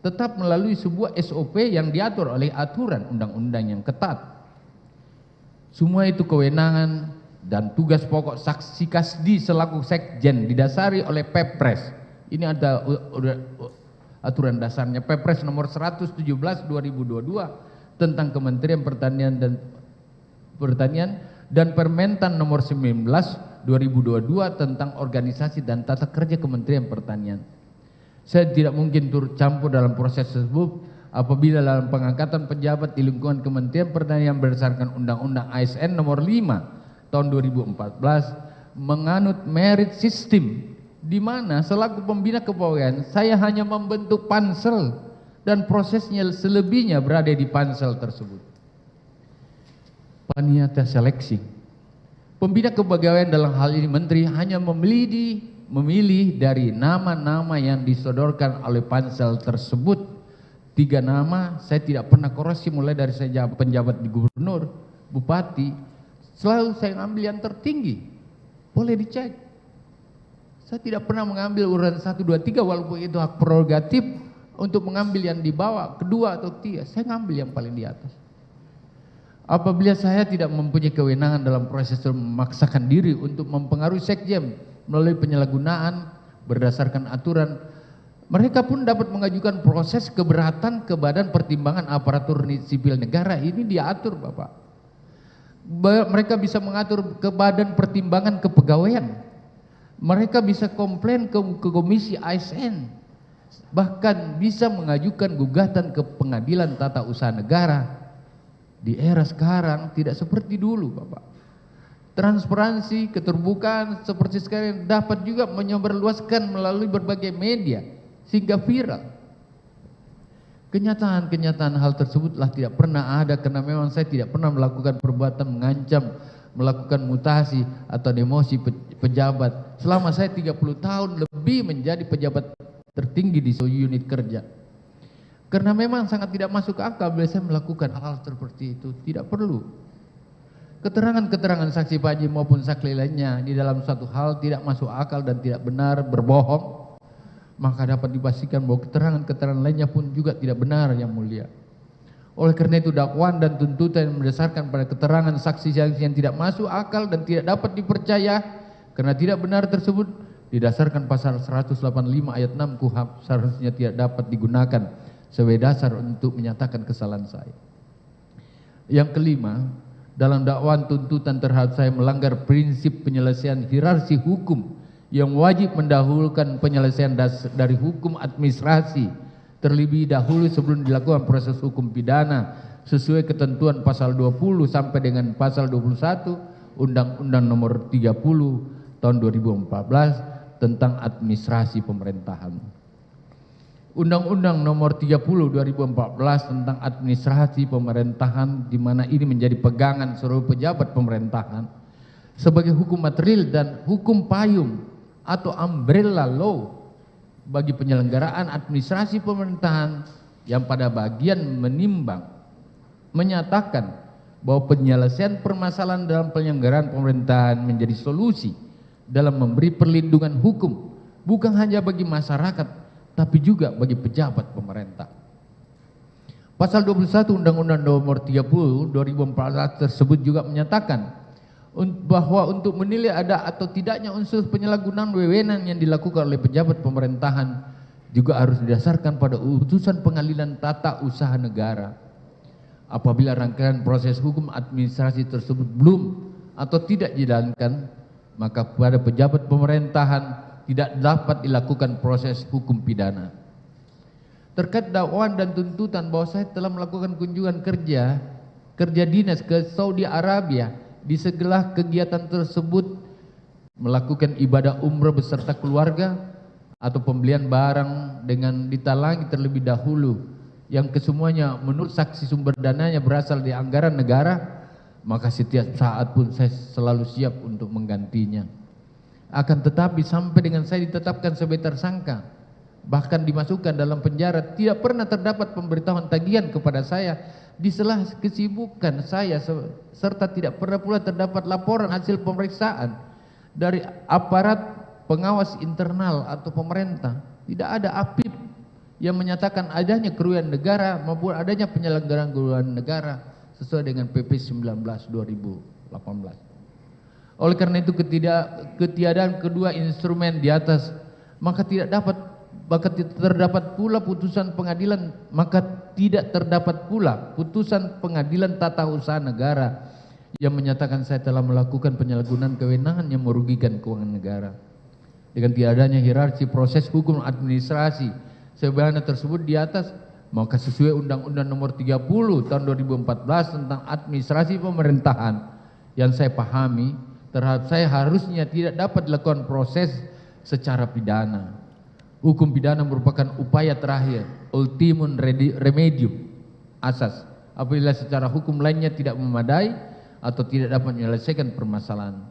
Tetap melalui sebuah SOP yang diatur oleh aturan undang-undang yang ketat. Semua itu kewenangan dan tugas pokok Saksi Kasdi selaku sekjen didasari oleh Pepres. Ini ada aturan dasarnya, Pepres nomor 117 2022 tentang Kementerian Pertanian dan Permentan nomor 19 2022 tentang organisasi dan tata kerja Kementerian Pertanian. Saya tidak mungkin turut campur dalam proses tersebut apabila dalam pengangkatan pejabat di lingkungan Kementerian Pertanian berdasarkan Undang-Undang ASN nomor 5 tahun 2014 menganut merit system, di mana selaku pembina kepegawaian saya hanya membentuk pansel dan prosesnya selebihnya berada di pansel tersebut. Panitia seleksi, pembina kepegawaian dalam hal ini menteri hanya memilih dari nama-nama yang disodorkan oleh pansel tersebut. 3 nama saya tidak pernah koreksi, mulai dari saya penjabat di gubernur, bupati, selalu saya ambil yang tertinggi, boleh dicek. Saya tidak pernah mengambil urutan 1, 2, 3 walaupun itu hak prerogatif untuk mengambil yang di bawah, kedua atau tiga, saya ngambil yang paling di atas. Apabila saya tidak mempunyai kewenangan dalam proses memaksakan diri untuk mempengaruhi sekjen melalui penyalahgunaan berdasarkan aturan, mereka pun dapat mengajukan proses keberatan ke Badan Pertimbangan Aparatur Sipil Negara. Ini diatur, Bapak. Mereka bisa mengatur ke Badan Pertimbangan Kepegawaian. Mereka bisa komplain ke Komisi ASN. Bahkan bisa mengajukan gugatan ke Pengadilan Tata Usaha Negara. Di era sekarang tidak seperti dulu, Bapak. Transparansi, keterbukaan seperti sekarang dapat juga menyebarluaskan melalui berbagai media sehingga viral. Kenyataan hal tersebutlah tidak pernah ada, karena memang saya tidak pernah melakukan perbuatan mengancam, melakukan mutasi atau demosi pejabat selama saya 30 tahun lebih menjadi pejabat tertinggi di unit kerja. Karena memang sangat tidak masuk akal bila saya melakukan hal seperti itu, tidak perlu. Keterangan-keterangan saksi Pak maupun saksi lainnya di dalam suatu hal tidak masuk akal dan tidak benar, berbohong, maka dapat dipastikan bahwa keterangan-keterangan lainnya pun juga tidak benar, Yang Mulia. Oleh karena itu dakwaan dan tuntutan yang berdasarkan pada keterangan saksi-saksi yang tidak masuk akal dan tidak dapat dipercaya karena tidak benar tersebut didasarkan pasal 185 ayat 6 KUHP seharusnya tidak dapat digunakan sebagai dasar untuk menyatakan kesalahan saya. Yang kelima, dalam dakwaan tuntutan terhadap saya melanggar prinsip penyelesaian hierarki hukum yang wajib mendahulukan penyelesaian dari hukum administrasi terlebih dahulu sebelum dilakukan proses hukum pidana sesuai ketentuan pasal 20 sampai dengan pasal 21 Undang-Undang nomor 30 tahun 2014 tentang administrasi pemerintahan. Undang-Undang nomor 30 2014 tentang administrasi pemerintahan, di mana ini menjadi pegangan seluruh pejabat pemerintahan sebagai hukum material dan hukum payung atau umbrella law bagi penyelenggaraan administrasi pemerintahan yang pada bagian menimbang menyatakan bahwa penyelesaian permasalahan dalam penyelenggaraan pemerintahan menjadi solusi dalam memberi perlindungan hukum bukan hanya bagi masyarakat tapi juga bagi pejabat pemerintah. Pasal 21 Undang-Undang nomor 30 2014 tersebut juga menyatakan bahwa untuk menilai ada atau tidaknya unsur penyalahgunaan wewenang yang dilakukan oleh pejabat pemerintahan juga harus didasarkan pada putusan Pengadilan Tata Usaha Negara. Apabila rangkaian proses hukum administrasi tersebut belum atau tidak dijalankan, maka pada pejabat pemerintahan tidak dapat dilakukan proses hukum pidana. Terkait dakwaan dan tuntutan bahwa saya telah melakukan kunjungan kerja dinas ke Saudi Arabia, di segala kegiatan tersebut melakukan ibadah umrah beserta keluarga atau pembelian barang dengan ditalangi terlebih dahulu yang kesemuanya menurut saksi sumber dananya berasal dari anggaran negara, maka setiap saat pun saya selalu siap untuk menggantinya. Akan tetapi sampai dengan saya ditetapkan sebagai tersangka, bahkan dimasukkan dalam penjara. Tidak pernah terdapat pemberitahuan tagihan kepada saya di sela kesibukan saya, serta tidak pernah pula terdapat laporan hasil pemeriksaan dari aparat pengawas internal atau pemerintah. Tidak ada APIP yang menyatakan adanya kerugian negara maupun adanya penyelenggaraan kerugian negara sesuai dengan PP 19/2018. Oleh karena itu ketiadaan kedua instrumen di atas, maka tidak terdapat pula putusan pengadilan, tata usaha negara yang menyatakan saya telah melakukan penyalahgunaan kewenangan yang merugikan keuangan negara. Dengan tiadanya hierarki proses hukum administrasi sebagaimana tersebut di atas, maka sesuai Undang-Undang Nomor 30 Tahun 2014 tentang administrasi pemerintahan yang saya pahami, terhadap saya harusnya tidak dapat dilakukan proses secara pidana. Hukum pidana merupakan upaya terakhir, ultimum remedium, asas, apabila secara hukum lainnya tidak memadai atau tidak dapat menyelesaikan permasalahan.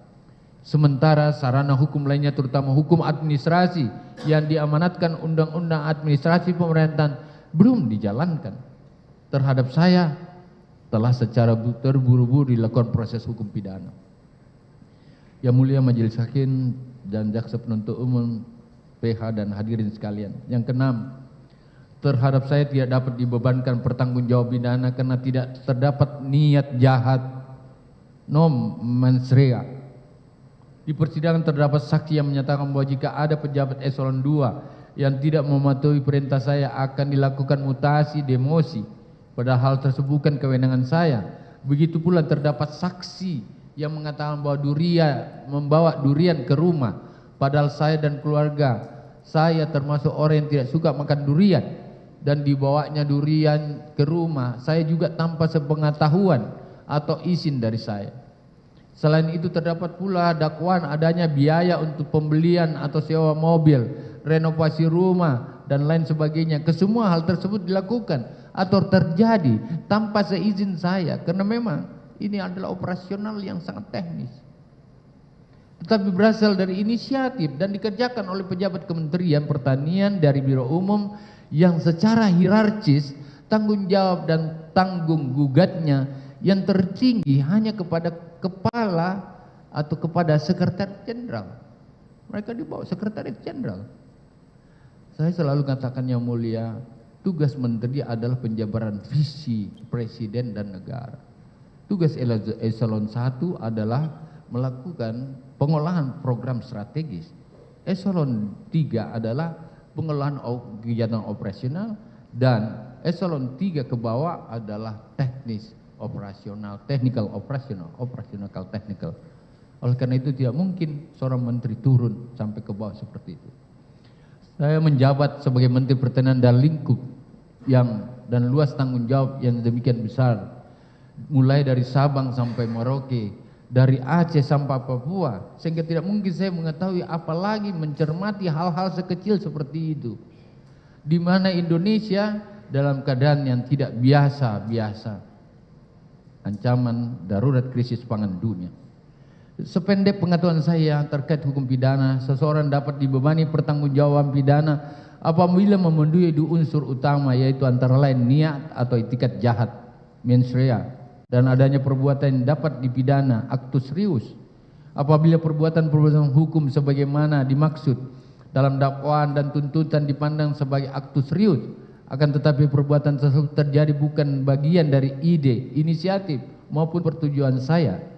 Sementara sarana hukum lainnya terutama hukum administrasi yang diamanatkan Undang-Undang Administrasi Pemerintahan belum dijalankan. Terhadap saya telah secara terburu-buru dilakukan proses hukum pidana. Yang mulia Majelis Hakim dan Jaksa Penuntut Umum, PH dan hadirin sekalian. Yang keenam, terhadap saya tidak dapat dibebankan pertanggungjawab pidana karena tidak terdapat niat jahat non mens rea. Di persidangan terdapat saksi yang menyatakan bahwa jika ada pejabat eselon 2 yang tidak mematuhi perintah saya akan dilakukan mutasi demosi, padahal tersebut bukan kewenangan saya. Begitu pula terdapat saksi yang mengatakan bahwa membawa durian ke rumah, padahal saya dan keluarga saya termasuk orang yang tidak suka makan durian, dan dibawanya durian ke rumah saya juga tanpa sepengetahuan atau izin dari saya. Selain itu terdapat pula dakwaan adanya biaya untuk pembelian atau sewa mobil, renovasi rumah dan lain sebagainya. Kesemua hal tersebut dilakukan atau terjadi tanpa seizin saya, karena memang ini adalah operasional yang sangat teknis, tetapi berasal dari inisiatif dan dikerjakan oleh pejabat Kementerian Pertanian dari Biro Umum yang secara hierarkis tanggung jawab dan tanggung gugatnya yang tertinggi hanya kepada kepala atau kepada sekretaris jenderal. Mereka di bawah sekretaris jenderal. Saya selalu katakan yang mulia, tugas menteri adalah penjabaran visi presiden dan negara. Tugas eselon 1 adalah melakukan pengolahan program strategis. Eselon 3 adalah pengolahan kegiatan operasional, dan eselon 3 ke bawah adalah teknis operasional, technical operasional, operasional technical. Oleh karena itu tidak mungkin seorang menteri turun sampai ke bawah seperti itu. Saya menjabat sebagai Menteri Pertanian dan lingkup dan luas tanggung jawab yang demikian besar, mulai dari Sabang sampai Merauke, dari Aceh sampai Papua, sehingga tidak mungkin saya mengetahui apalagi mencermati hal-hal sekecil seperti itu, di mana Indonesia dalam keadaan yang tidak biasa-biasa, ancaman darurat krisis pangan dunia. Sependek pengetahuan saya terkait hukum pidana, seseorang dapat dibebani pertanggungjawaban pidana apabila memenuhi dua unsur utama, yaitu antara lain niat atau itikat jahat, mens rea, dan adanya perbuatan yang dapat dipidana, actus reus. Apabila perbuatan hukum sebagaimana dimaksud dalam dakwaan dan tuntutan dipandang sebagai actus reus, akan tetapi perbuatan tersebut terjadi bukan bagian dari ide, inisiatif maupun pertujuan saya,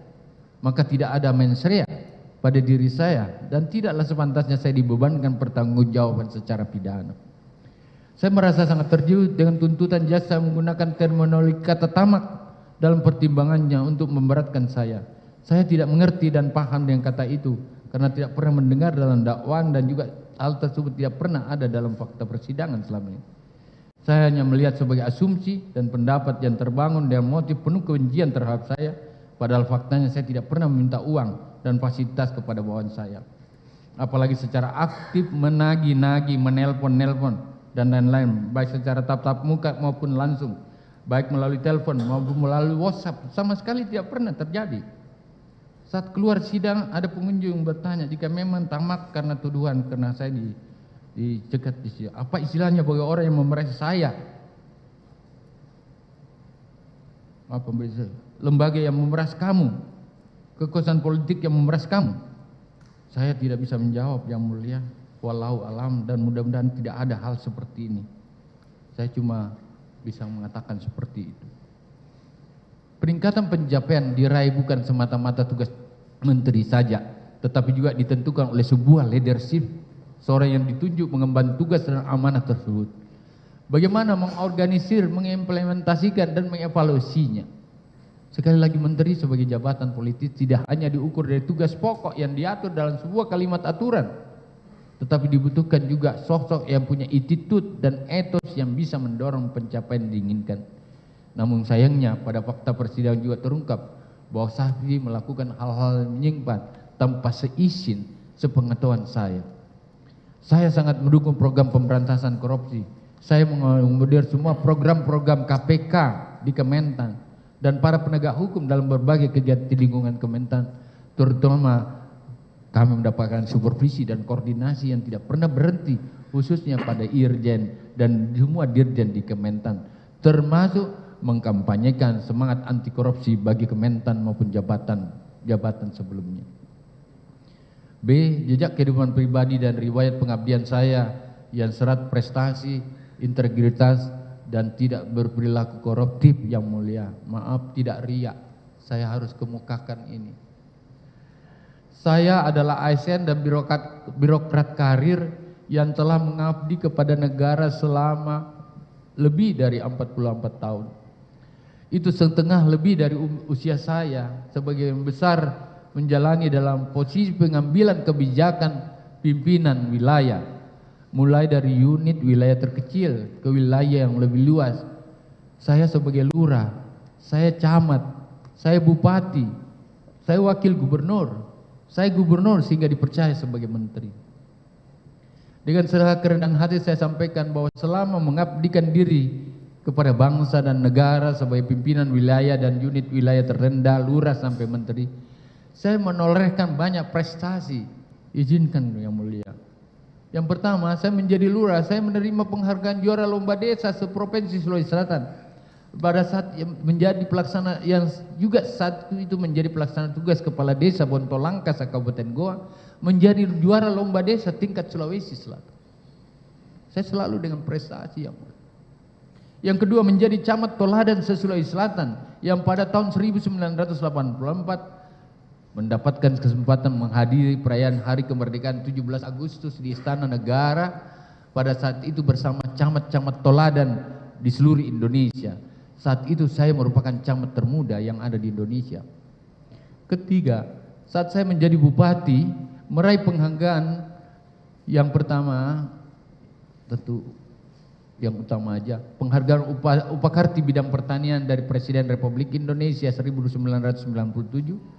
maka tidak ada mens rea pada diri saya, dan tidaklah sepantasnya saya dibebankan pertanggungjawaban secara pidana. Saya merasa sangat terkejut dengan tuntutan jaksa menggunakan terminologi kata tamak dalam pertimbangannya untuk memberatkan saya. Saya tidak mengerti dan paham dengan kata itu karena tidak pernah mendengar dalam dakwaan, dan juga hal tersebut tidak pernah ada dalam fakta persidangan selama ini. Saya hanya melihat sebagai asumsi dan pendapat yang terbangun dengan motif penuh kebencian terhadap saya, padahal faktanya saya tidak pernah meminta uang dan fasilitas kepada bawahan saya, apalagi secara aktif menagih-nagih, menelpon-nelpon dan lain-lain, baik secara tatap muka maupun langsung, baik melalui telepon maupun melalui WhatsApp, sama sekali tidak pernah terjadi. Saat keluar sidang ada pengunjung bertanya jika memang tamak karena tuduhan karena saya dicegat di sini. Apa istilahnya bagi orang yang memeras saya? Apa lembaga yang memeras kamu, kekuasaan politik yang memeras kamu? Saya tidak bisa menjawab, Yang Mulia. Wallahu alam, dan mudah-mudahan tidak ada hal seperti ini. Saya cuma bisa mengatakan seperti itu. Peningkatan pencapaian diraih bukan semata-mata tugas menteri saja, tetapi juga ditentukan oleh sebuah leadership, seorang yang ditunjuk mengemban tugas dan amanah tersebut. Bagaimana mengorganisir, mengimplementasikan, dan mengevaluasinya. Sekali lagi, menteri sebagai jabatan politik tidak hanya diukur dari tugas pokok yang diatur dalam sebuah kalimat aturan, tetapi dibutuhkan juga sosok yang punya attitude dan etos yang bisa mendorong pencapaian diinginkan. Namun sayangnya pada fakta persidangan juga terungkap bahwa Safi melakukan hal-hal yang menyimpang tanpa seizin sepengetahuan saya. Saya sangat mendukung program pemberantasan korupsi. Saya mengakomodir semua program-program KPK di Kementan dan para penegak hukum dalam berbagai kegiatan di lingkungan Kementan, terutama kami mendapatkan supervisi dan koordinasi yang tidak pernah berhenti, khususnya pada Irjen dan semua Dirjen di Kementan, termasuk mengkampanyekan semangat anti korupsi bagi Kementan maupun jabatan sebelumnya. B. Jejak kehidupan pribadi dan riwayat pengabdian saya yang syarat prestasi, integritas, dan tidak berperilaku koruptif, Yang Mulia. Maaf, tidak riak, saya harus kemukakan ini. Saya adalah ASN dan birokrat karir yang telah mengabdi kepada negara selama lebih dari 44 tahun. Itu setengah lebih dari usia saya. Sebagian besar menjalani dalam posisi pengambilan kebijakan pimpinan wilayah, mulai dari unit wilayah terkecil ke wilayah yang lebih luas. Saya sebagai lurah, saya camat, saya bupati, saya wakil gubernur, saya gubernur sehingga dipercaya sebagai menteri. Dengan segala kerendahan hati saya sampaikan bahwa selama mengabdikan diri kepada bangsa dan negara sebagai pimpinan wilayah dan unit wilayah terendah, lurah sampai menteri, saya menorehkan banyak prestasi. Izinkan Yang Mulia. Yang pertama, saya menjadi lurah, saya menerima penghargaan juara lomba desa seprovinsi Sulawesi Selatan. Pada saat menjadi pelaksana yang juga saat itu menjadi pelaksana tugas kepala desa Bontolangka Kabupaten Goa, menjadi juara lomba desa tingkat Sulawesi Selatan. Saya selalu dengan prestasi yang mulia. Yang kedua, menjadi camat toladan se-Sulawesi Selatan yang pada tahun 1984 mendapatkan kesempatan menghadiri perayaan Hari Kemerdekaan 17 Agustus di Istana Negara pada saat itu bersama camat-camat toladan di seluruh Indonesia. Saat itu saya merupakan camat termuda yang ada di Indonesia. Ketiga, saat saya menjadi bupati, meraih penghargaan yang pertama, tentu yang utama aja, penghargaan Upakarti bidang pertanian dari Presiden Republik Indonesia 1997,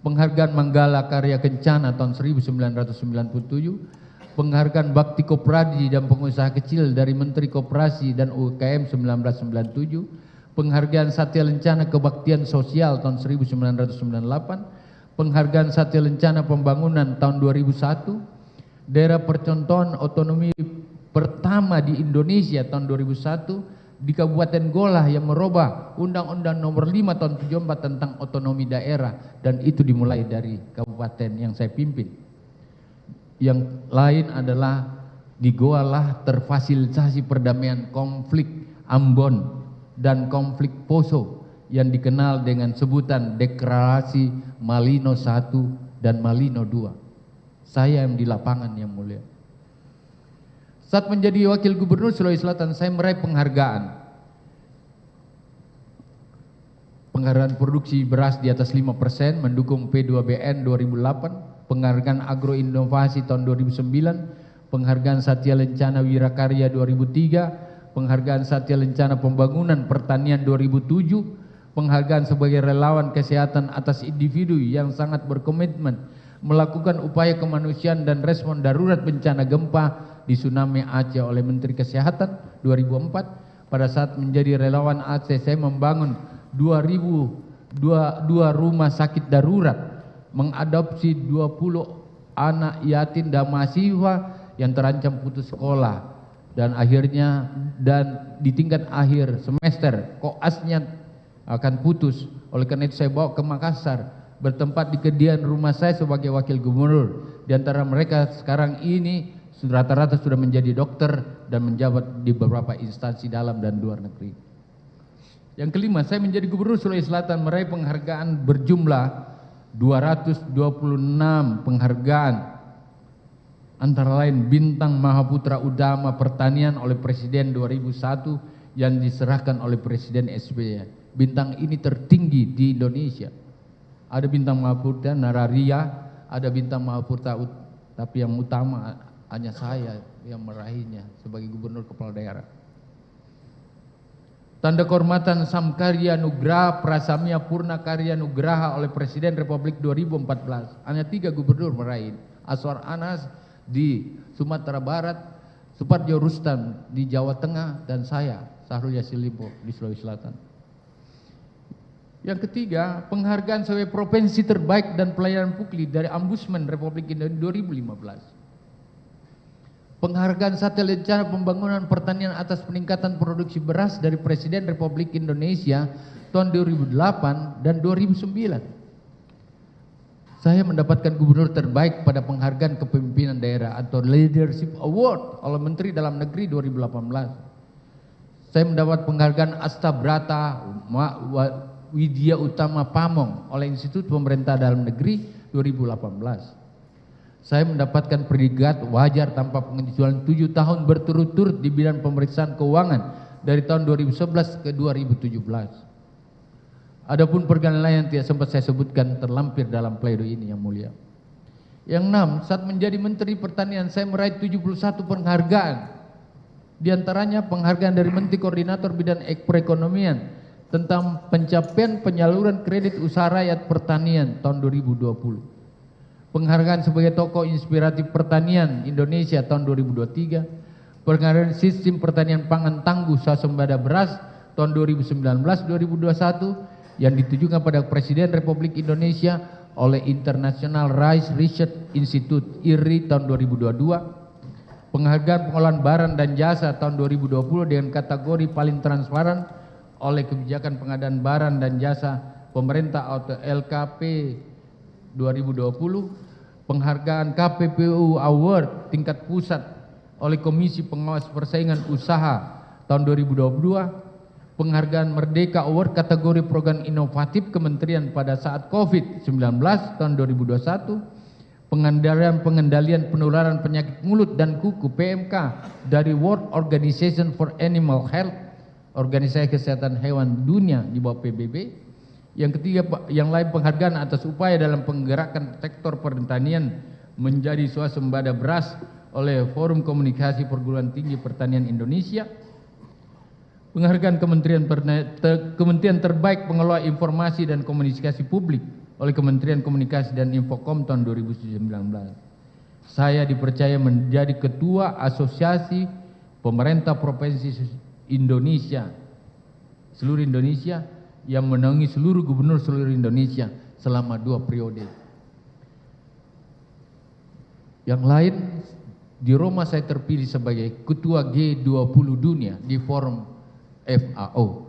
penghargaan Manggala Karya Kencana tahun 1997, penghargaan Bakti Koperasi dan Pengusaha Kecil dari Menteri Koperasi dan UKM 1997, penghargaan Satya Lencana Kebaktian Sosial tahun 1998, penghargaan Satya Lencana Pembangunan tahun 2001, daerah percontohan otonomi pertama di Indonesia tahun 2001, di Kabupaten Gola yang merubah Undang-Undang Nomor 5 tahun 74 tentang otonomi daerah, dan itu dimulai dari kabupaten yang saya pimpin. Yang lain adalah di Goa lah terfasilitasi perdamaian konflik Ambon dan konflik Poso yang dikenal dengan sebutan Deklarasi Malino I dan Malino II. Saya yang di lapangan, Yang Mulia. Saat menjadi wakil gubernur Sulawesi Selatan, saya meraih penghargaan produksi beras di atas 5%, mendukung P2BN 2008, penghargaan agroinovasi tahun 2009, penghargaan Satya Lencana Wirakarya 2003, penghargaan Satya Lencana Pembangunan Pertanian 2007, penghargaan sebagai relawan kesehatan atas individu yang sangat berkomitmen melakukan upaya kemanusiaan dan respon darurat bencana gempa di tsunami Aceh oleh Menteri Kesehatan 2004. Pada saat menjadi relawan Aceh, saya membangun 2 rumah sakit darurat, mengadopsi 20 anak yatim dan mahasiswa yang terancam putus sekolah dan di tingkat akhir semester koasnya akan putus. Oleh karena itu saya bawa ke Makassar, bertempat di kediaman rumah saya sebagai wakil gubernur. Di antara mereka sekarang ini rata-rata sudah menjadi dokter dan menjabat di beberapa instansi dalam dan luar negeri. Yang kelima, saya menjadi gubernur Sulawesi Selatan meraih penghargaan berjumlah 226 penghargaan, antara lain Bintang Mahaputra Utama Pertanian oleh Presiden 2001 yang diserahkan oleh Presiden SBY. Bintang ini tertinggi di Indonesia. Ada Bintang Mahaputra Nararia, ada Bintang Mahaputra, tapi yang utama hanya saya yang meraihnya sebagai gubernur kepala daerah. Tanda kehormatan Samkarya Nugraha Prasamya Purna Karya Nugraha oleh Presiden Republik 2014. Hanya 3 gubernur meraih. Aswar Anas di Sumatera Barat, Suparjo Rustam di Jawa Tengah, dan saya Syahrul Yassin Limpo di Sulawesi Selatan. Yang ketiga, penghargaan sebagai provinsi terbaik dan pelayanan publik dari Ombudsman Republik Indonesia 2015. Penghargaan satelit rencana pembangunan pertanian atas peningkatan produksi beras dari Presiden Republik Indonesia tahun 2008 dan 2009. Saya mendapatkan gubernur terbaik pada penghargaan kepemimpinan daerah atau Leadership Award oleh Menteri Dalam Negeri 2018. Saya mendapat penghargaan Astabrata Widya Utama Pamong oleh Institut Pemerintah Dalam Negeri 2018. Saya mendapatkan predikat wajar tanpa pengecualian 7 tahun berturut-turut di bidang pemeriksaan keuangan dari tahun 2011 ke 2017. Adapun pergaulan lain yang tidak sempat saya sebutkan terlampir dalam pledoi ini, yang mulia. Yang 6, saat menjadi Menteri Pertanian saya meraih 71 penghargaan. Di antaranya penghargaan dari Menteri Koordinator Bidang Perekonomian tentang pencapaian penyaluran kredit usaha rakyat pertanian tahun 2020. Penghargaan sebagai tokoh inspiratif pertanian Indonesia tahun 2023. Penghargaan sistem pertanian pangan tangguh swasembada beras tahun 2019-2021 yang ditujukan pada Presiden Republik Indonesia oleh International Rice Research Institute IRI tahun 2022. Penghargaan pengolahan barang dan jasa tahun 2020 dengan kategori paling transparan oleh Kebijakan Pengadaan Barang dan Jasa Pemerintah atau LKP 2020. Penghargaan KPPU Award tingkat pusat oleh Komisi Pengawas Persaingan Usaha tahun 2022. Penghargaan Merdeka Award kategori program inovatif Kementerian pada saat COVID-19 tahun 2021. Pengendalian penularan penyakit mulut dan kuku PMK dari World Organization for Animal Health, Organisasi Kesehatan Hewan Dunia di bawah PBB. Yang ketiga, yang lain penghargaan atas upaya dalam penggerakan sektor pertanian menjadi swasembada beras oleh Forum Komunikasi Perguruan Tinggi Pertanian Indonesia. Penghargaan Kementerian Terbaik Pengelola Informasi dan Komunikasi Publik oleh Kementerian Komunikasi dan Infocom tahun 2019. Saya dipercaya menjadi Ketua Asosiasi Pemerintah Provinsi Indonesia, seluruh Indonesia, yang menaungi seluruh gubernur seluruh Indonesia selama 2 periode. Yang lain, di Roma saya terpilih sebagai Ketua G20 Dunia di Forum FAO.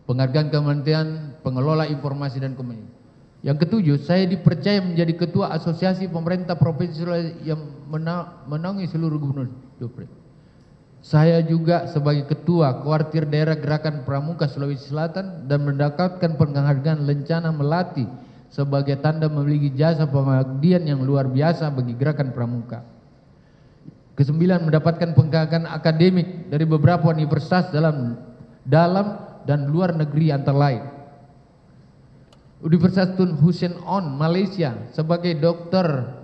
Penghargaan Kementerian Pengelola Informasi dan Komunikasi. Yang ketujuh, saya dipercaya menjadi Ketua Asosiasi Pemerintah Provinsi yang menaungi seluruh gubernur. Saya juga sebagai Ketua Kuartir Daerah Gerakan Pramuka Sulawesi Selatan dan mendapatkan penghargaan Lencana Melati sebagai tanda memiliki jasa pengabdian yang luar biasa bagi Gerakan Pramuka. Kesembilan, mendapatkan penghargaan akademik dari beberapa universitas dalam dan luar negeri antara lain. Universitas Tun Hussein On Malaysia sebagai Doktor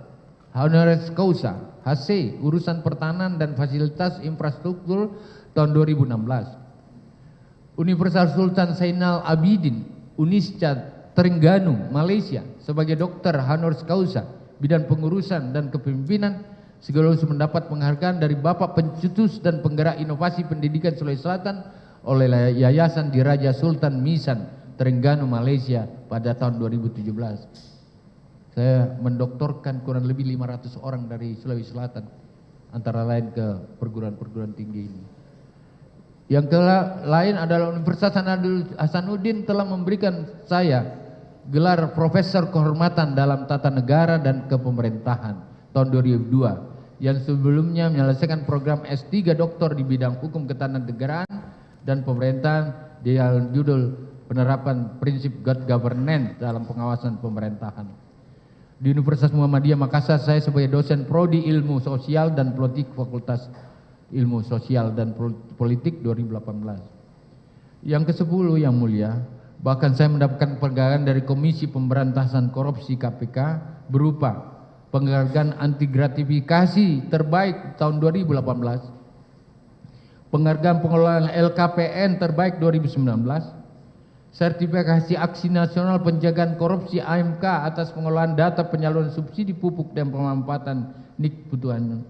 Honoris Causa HC Urusan Pertahanan dan Fasilitas Infrastruktur tahun 2016. Universitas Sultan Zainal Abidin Unisca Terengganu Malaysia sebagai Doktor Honoris Causa Bidang Pengurusan dan Kepemimpinan sekaligus mendapat penghargaan dari Bapak Pencetus dan Penggerak Inovasi Pendidikan Sulawesi Selatan oleh Yayasan Diraja Sultan Misan Terengganu Malaysia pada tahun 2017. Saya mendoktorkan kurang lebih 500 orang dari Sulawesi Selatan, antara lain ke perguruan-perguruan tinggi ini. Yang lain adalah Universitas Hasanuddin telah memberikan saya gelar Profesor Kehormatan dalam Tata Negara dan Kepemerintahan tahun 2002, yang sebelumnya menyelesaikan program S3 Doktor di bidang Hukum Ketatanegaraan dan Pemerintahan dengan judul Penerapan Prinsip Good Governance dalam Pengawasan Pemerintahan. Di Universitas Muhammadiyah Makassar saya sebagai dosen Prodi Ilmu Sosial dan Politik Fakultas Ilmu Sosial dan Politik 2018. Yang ke-10 yang mulia, bahkan saya mendapatkan penghargaan dari Komisi Pemberantasan Korupsi KPK berupa penghargaan anti gratifikasi terbaik tahun 2018, penghargaan pengelolaan LKPN terbaik 2019, sertifikasi Aksi Nasional Pencegahan Korupsi AMK atas pengelolaan data penyaluran subsidi pupuk dan pemanfaatan NIK Butuhan,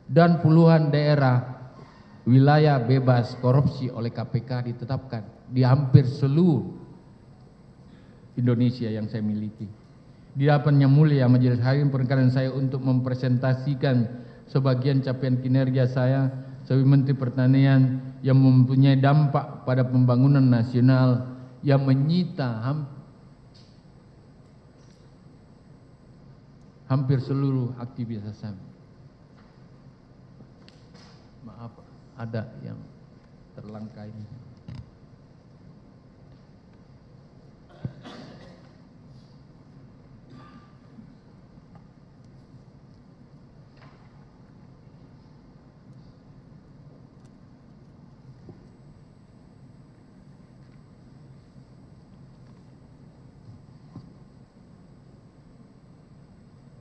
dan puluhan daerah wilayah bebas korupsi oleh KPK ditetapkan di hampir seluruh Indonesia yang saya miliki. Di hadapan Yang Mulia Majelis Hakim, perkenan saya untuk mempresentasikan sebagian capaian kinerja saya sebagai Menteri Pertanian yang mempunyai dampak pada pembangunan nasional yang menyita hampir seluruh aktivitas saya. Maaf, ada yang terlangkai.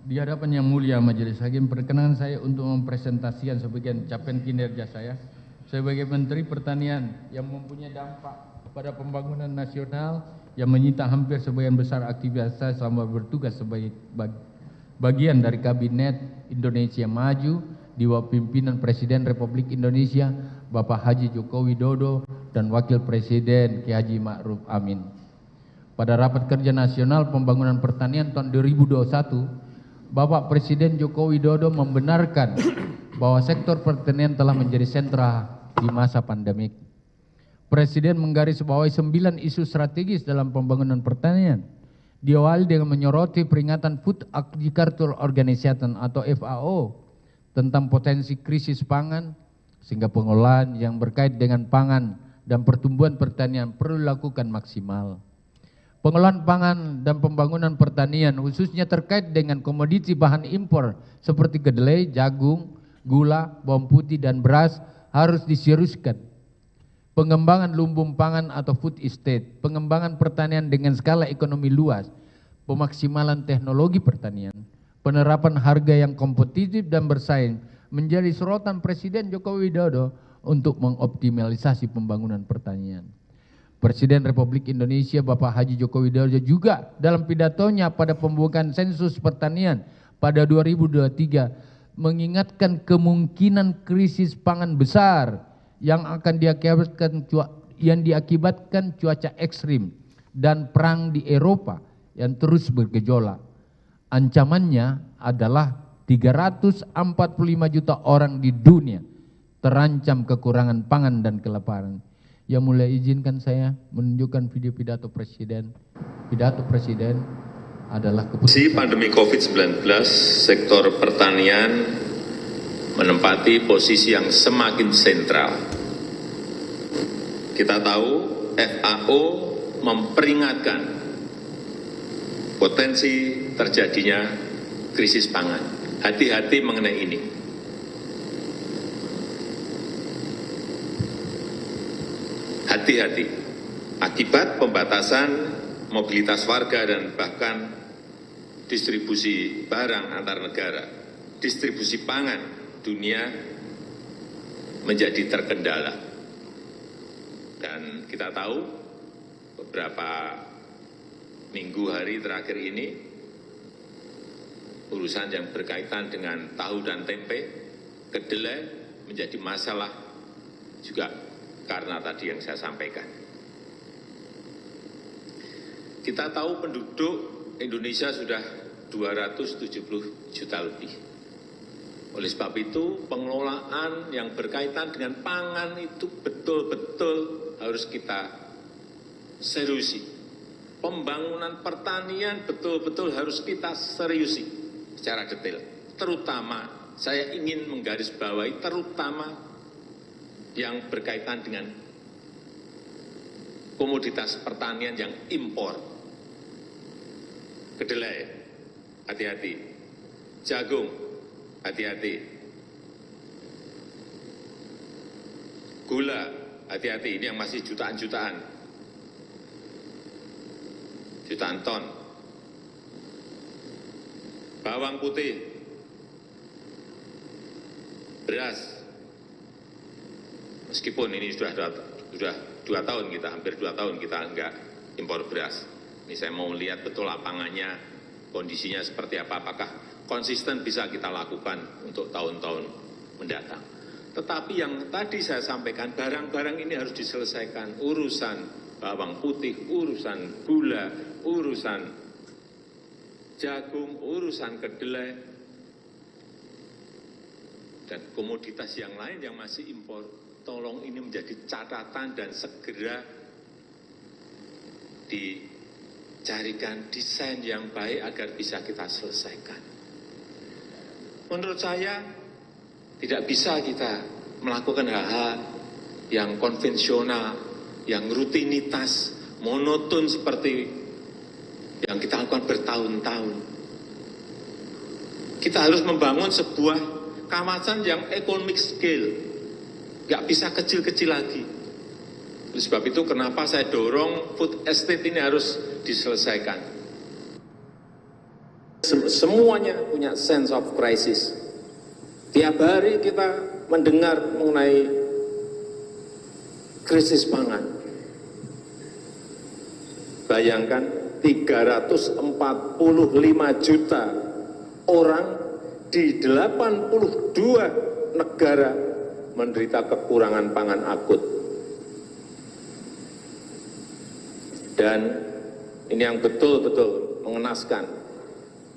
Di hadapan Yang Mulia Majelis Hakim, perkenan saya untuk mempresentasikan sebagian capaian kinerja saya sebagai Menteri Pertanian yang mempunyai dampak pada pembangunan nasional yang menyita hampir sebagian besar aktivitas saya selama bertugas sebagai bagian dari Kabinet Indonesia Maju di bawah pimpinan Presiden Republik Indonesia Bapak Haji Joko Widodo dan Wakil Presiden Ki Haji Ma'ruf Amin. Pada rapat kerja nasional pembangunan pertanian tahun 2021, Bapak Presiden Joko Widodo membenarkan bahwa sektor pertanian telah menjadi sentra di masa pandemik. Presiden menggarisbawahi 9 isu strategis dalam pembangunan pertanian. Diawali dengan menyoroti peringatan Food Agriculture Organization atau FAO tentang potensi krisis pangan, sehingga pengelolaan yang berkait dengan pangan dan pertumbuhan pertanian perlu dilakukan maksimal. Pengelolaan pangan dan pembangunan pertanian khususnya terkait dengan komoditi bahan impor seperti kedelai, jagung, gula, bawang putih dan beras harus diseriuskan. Pengembangan lumbung pangan atau food estate, pengembangan pertanian dengan skala ekonomi luas, pemaksimalan teknologi pertanian, penerapan harga yang kompetitif dan bersaing menjadi sorotan Presiden Joko Widodo untuk mengoptimalisasi pembangunan pertanian. Presiden Republik Indonesia Bapak Haji Joko Widodo juga dalam pidatonya pada pembukaan sensus pertanian pada 2023 mengingatkan kemungkinan krisis pangan besar yang akan diakibatkan cuaca ekstrim dan perang di Eropa yang terus bergejolak. Ancamannya adalah 345 juta orang di dunia terancam kekurangan pangan dan kelaparan. Yang Mulia izinkan saya menunjukkan video pidato Presiden. Pidato Presiden adalah keputusan. Pandemi COVID-19, sektor pertanian menempati posisi yang semakin sentral. Kita tahu FAO memperingatkan potensi terjadinya krisis pangan. Hati-hati mengenai ini. Hati-hati, akibat pembatasan mobilitas warga dan bahkan distribusi barang antar negara, distribusi pangan dunia menjadi terkendala. Dan kita tahu beberapa minggu hari terakhir ini urusan yang berkaitan dengan tahu dan tempe, kedelai menjadi masalah juga karena tadi yang saya sampaikan. Kita tahu penduduk Indonesia sudah 270 juta lebih. Oleh sebab itu, pengelolaan yang berkaitan dengan pangan itu betul-betul harus kita seriusi. Pembangunan pertanian betul-betul harus kita seriusi secara detail. Terutama, saya ingin menggarisbawahi terutama yang berkaitan dengan komoditas pertanian yang impor. Kedelai, hati-hati. Jagung, hati-hati. Gula, hati-hati. Ini yang masih jutaan-jutaan. Jutaan ton. Bawang putih. Beras. Meskipun ini sudah 2 tahun kita, hampir 2 tahun kita enggak impor beras. Ini saya mau lihat betul lapangannya, kondisinya seperti apa, apakah konsisten bisa kita lakukan untuk tahun-tahun mendatang. Tetapi yang tadi saya sampaikan, barang-barang ini harus diselesaikan. Urusan bawang putih, urusan gula, urusan jagung, urusan kedelai, dan komoditas yang lain yang masih impor. Tolong ini menjadi catatan dan segera dicarikan desain yang baik agar bisa kita selesaikan. Menurut saya tidak bisa kita melakukan hal-hal yang konvensional, yang rutinitas, monoton seperti yang kita lakukan bertahun-tahun. Kita harus membangun sebuah kawasan yang economic scale, nggak bisa kecil-kecil lagi. Oleh sebab itu kenapa saya dorong food estate ini harus diselesaikan. Semuanya punya sense of crisis. Tiap hari kita mendengar mengenai krisis pangan. Bayangkan 345 juta orang di 82 negara menderita kekurangan pangan akut. Dan ini yang betul-betul mengenaskan,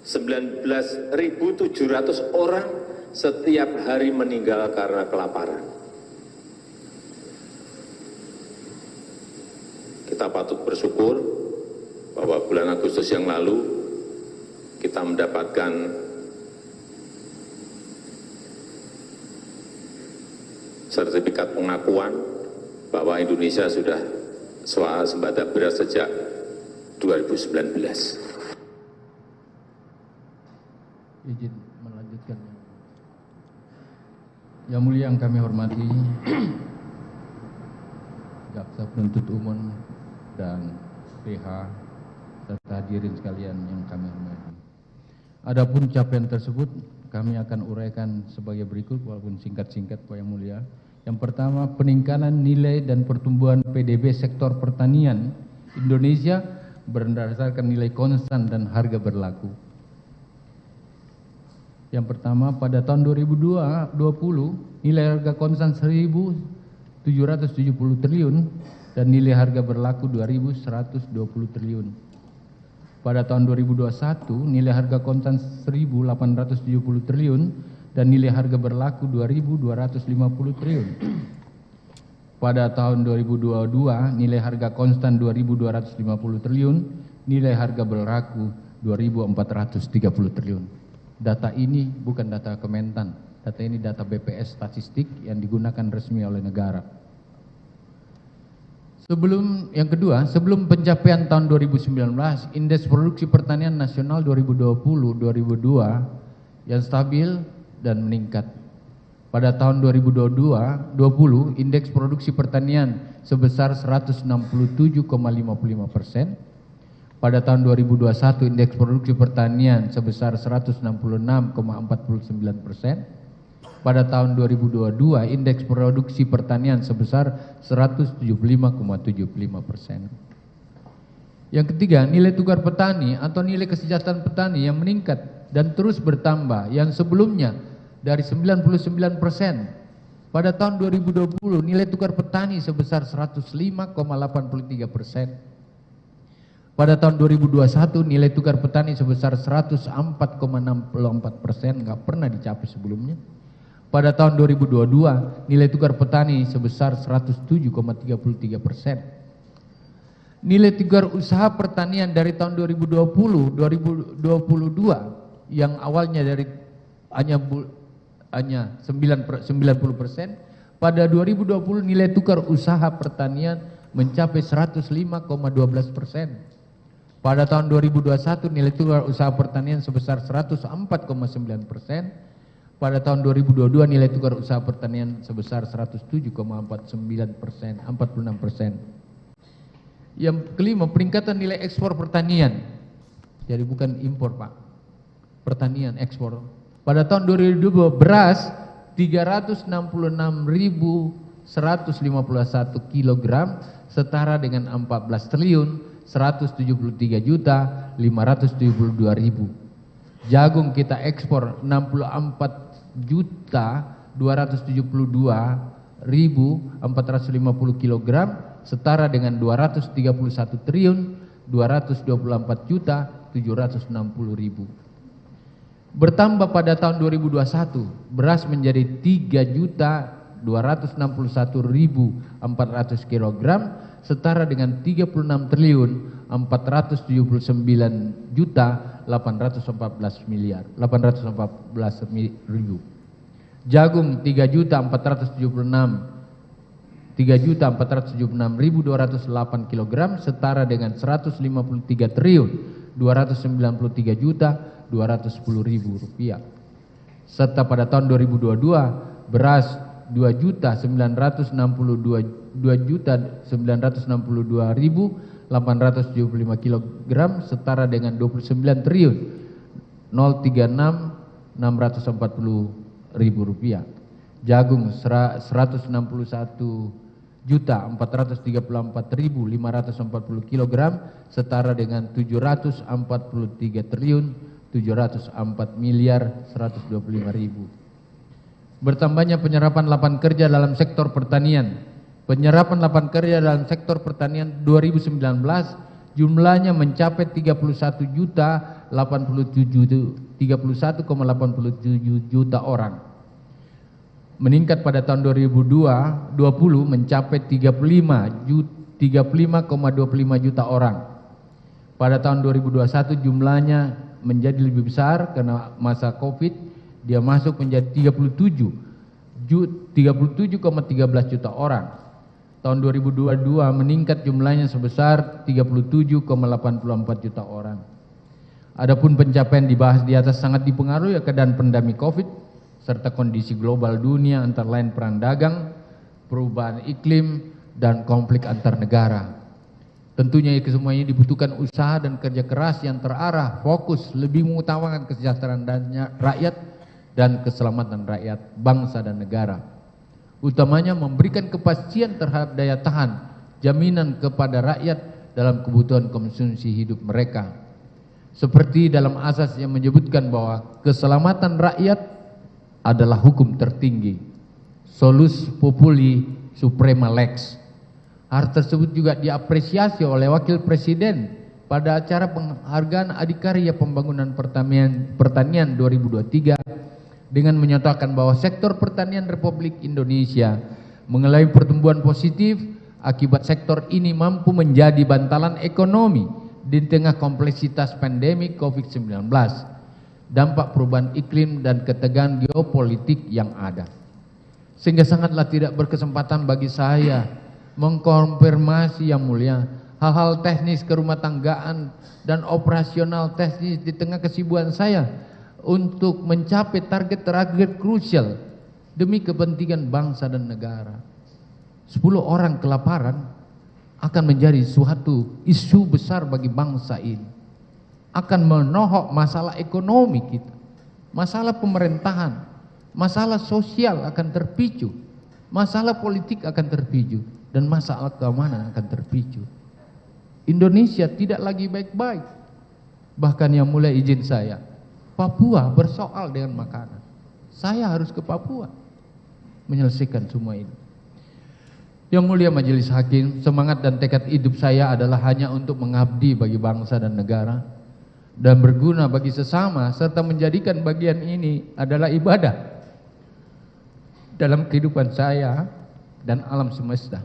19.700 orang setiap hari meninggal karena kelaparan. Kita patut bersyukur bahwa bulan Agustus yang lalu kita mendapatkan sertifikat pengakuan bahwa Indonesia sudah swasembada beras sejak 2019. Izin melanjutkan. Yang mulia yang kami hormati, Jaksa Penuntut Umum dan PH serta hadirin sekalian yang kami hormati. Adapun capaian tersebut kami akan uraikan sebagai berikut walaupun singkat-singkat Pak Yang Mulia. Yang pertama, peningkatan nilai dan pertumbuhan PDB sektor pertanian Indonesia berdasarkan nilai konstan dan harga berlaku. Yang pertama, pada tahun 2020 nilai harga konstan 1.770 triliun dan nilai harga berlaku 2.120 triliun. Pada tahun 2021 nilai harga konstan 1.870 triliun dan nilai harga berlaku 2.250 triliun. Pada tahun 2022 nilai harga konstan 2.250 triliun, nilai harga berlaku 2.430 triliun. Data ini bukan data Kementan, data ini data BPS statistik yang digunakan resmi oleh negara. Yang kedua, sebelum pencapaian tahun 2019, indeks produksi pertanian nasional 2020-2022 yang stabil dan meningkat. Pada tahun 2020, indeks produksi pertanian sebesar 167,55%. Pada tahun 2021, indeks produksi pertanian sebesar 166,49%. Pada tahun 2022, indeks produksi pertanian sebesar 175,75%. Yang ketiga, nilai tukar petani atau nilai kesejahteraan petani yang meningkat dan terus bertambah, yang sebelumnya dari 99%. Pada tahun 2020, nilai tukar petani sebesar 105,83%. Pada tahun 2021 nilai tukar petani sebesar 104,64%, nggak pernah dicapai sebelumnya. Pada tahun 2022 nilai tukar petani sebesar 107,33%. Nilai tukar usaha pertanian dari tahun 2020-2022 yang awalnya dari hanya 90%, pada 2020 nilai tukar usaha pertanian mencapai 105,12%. Pada tahun 2021 nilai tukar usaha pertanian sebesar 104,9%. Pada tahun 2022 nilai tukar usaha pertanian sebesar 107,49%, 46%. Yang kelima, peningkatan nilai ekspor pertanian. Jadi bukan impor, Pak. Pertanian ekspor. Pada tahun 2022 beras 366.151 kg setara dengan 14 triliun 173 juta 572.000. Jagung kita ekspor 64 juta 272.450 kg setara dengan 231 triliun 224 juta 760.000. Bertambah pada tahun 2021 beras menjadi 3.261.400 kg setara dengan 36 triliun 479 juta 814.000. Jagung 3.476.208 kg setara dengan 153 triliun 293 juta 210.000 rupiah. Serta pada tahun 2022 beras 2.962.875 kg setara dengan 29 triliun 036.640.000 rupiah. Jagung 161.434.540 kg setara dengan 743 triliun 704.125.000. Bertambahnya penyerapan lapangan kerja dalam sektor pertanian. Penyerapan lapangan kerja dalam sektor pertanian 2019 jumlahnya mencapai 31,87 juta orang. Meningkat pada tahun 2020 mencapai 35,25 juta orang. Pada tahun 2021 jumlahnya menjadi lebih besar karena masa Covid, dia masuk menjadi 37,13 juta orang. Tahun 2022 meningkat jumlahnya sebesar 37,84 juta orang. Adapun pencapaian dibahas di atas sangat dipengaruhi keadaan pandemi Covid serta kondisi global dunia antara lain perang dagang, perubahan iklim dan konflik antar negara. Tentunya semuanya dibutuhkan usaha dan kerja keras yang terarah, fokus, lebih mengutamakan kesejahteraan rakyat dan keselamatan rakyat, bangsa dan negara. Utamanya memberikan kepastian terhadap daya tahan, jaminan kepada rakyat dalam kebutuhan konsumsi hidup mereka. Seperti dalam asas yang menyebutkan bahwa keselamatan rakyat adalah hukum tertinggi. Solus populi suprema lex. Hal tersebut juga diapresiasi oleh Wakil Presiden pada acara penghargaan Adikarya Pembangunan Pertanian 2023 dengan menyatakan bahwa sektor pertanian Republik Indonesia mengalami pertumbuhan positif akibat sektor ini mampu menjadi bantalan ekonomi di tengah kompleksitas pandemi COVID-19, dampak perubahan iklim dan ketegangan geopolitik yang ada. Sehingga sangatlah tidak berkesempatan bagi saya mengkonfirmasi yang mulia hal-hal teknis kerumah tanggaan dan operasional teknis di tengah kesibukan saya untuk mencapai target-target krusial demi kepentingan bangsa dan negara. 10 orang kelaparan akan menjadi suatu isu besar bagi bangsa ini, akan menohok masalah ekonomi kita, masalah pemerintahan, masalah sosial akan terpicu, masalah politik akan terpicu, dan masalah keamanan akan terpicu. Indonesia tidak lagi baik-baik. Bahkan yang mulai izin saya, Papua bersoal dengan makanan. Saya harus ke Papua menyelesaikan semua ini. Yang mulia majelis hakim, semangat dan tekad hidup saya adalah hanya untuk mengabdi bagi bangsa dan negara dan berguna bagi sesama serta menjadikan bagian ini adalah ibadah dalam kehidupan saya dan alam semesta.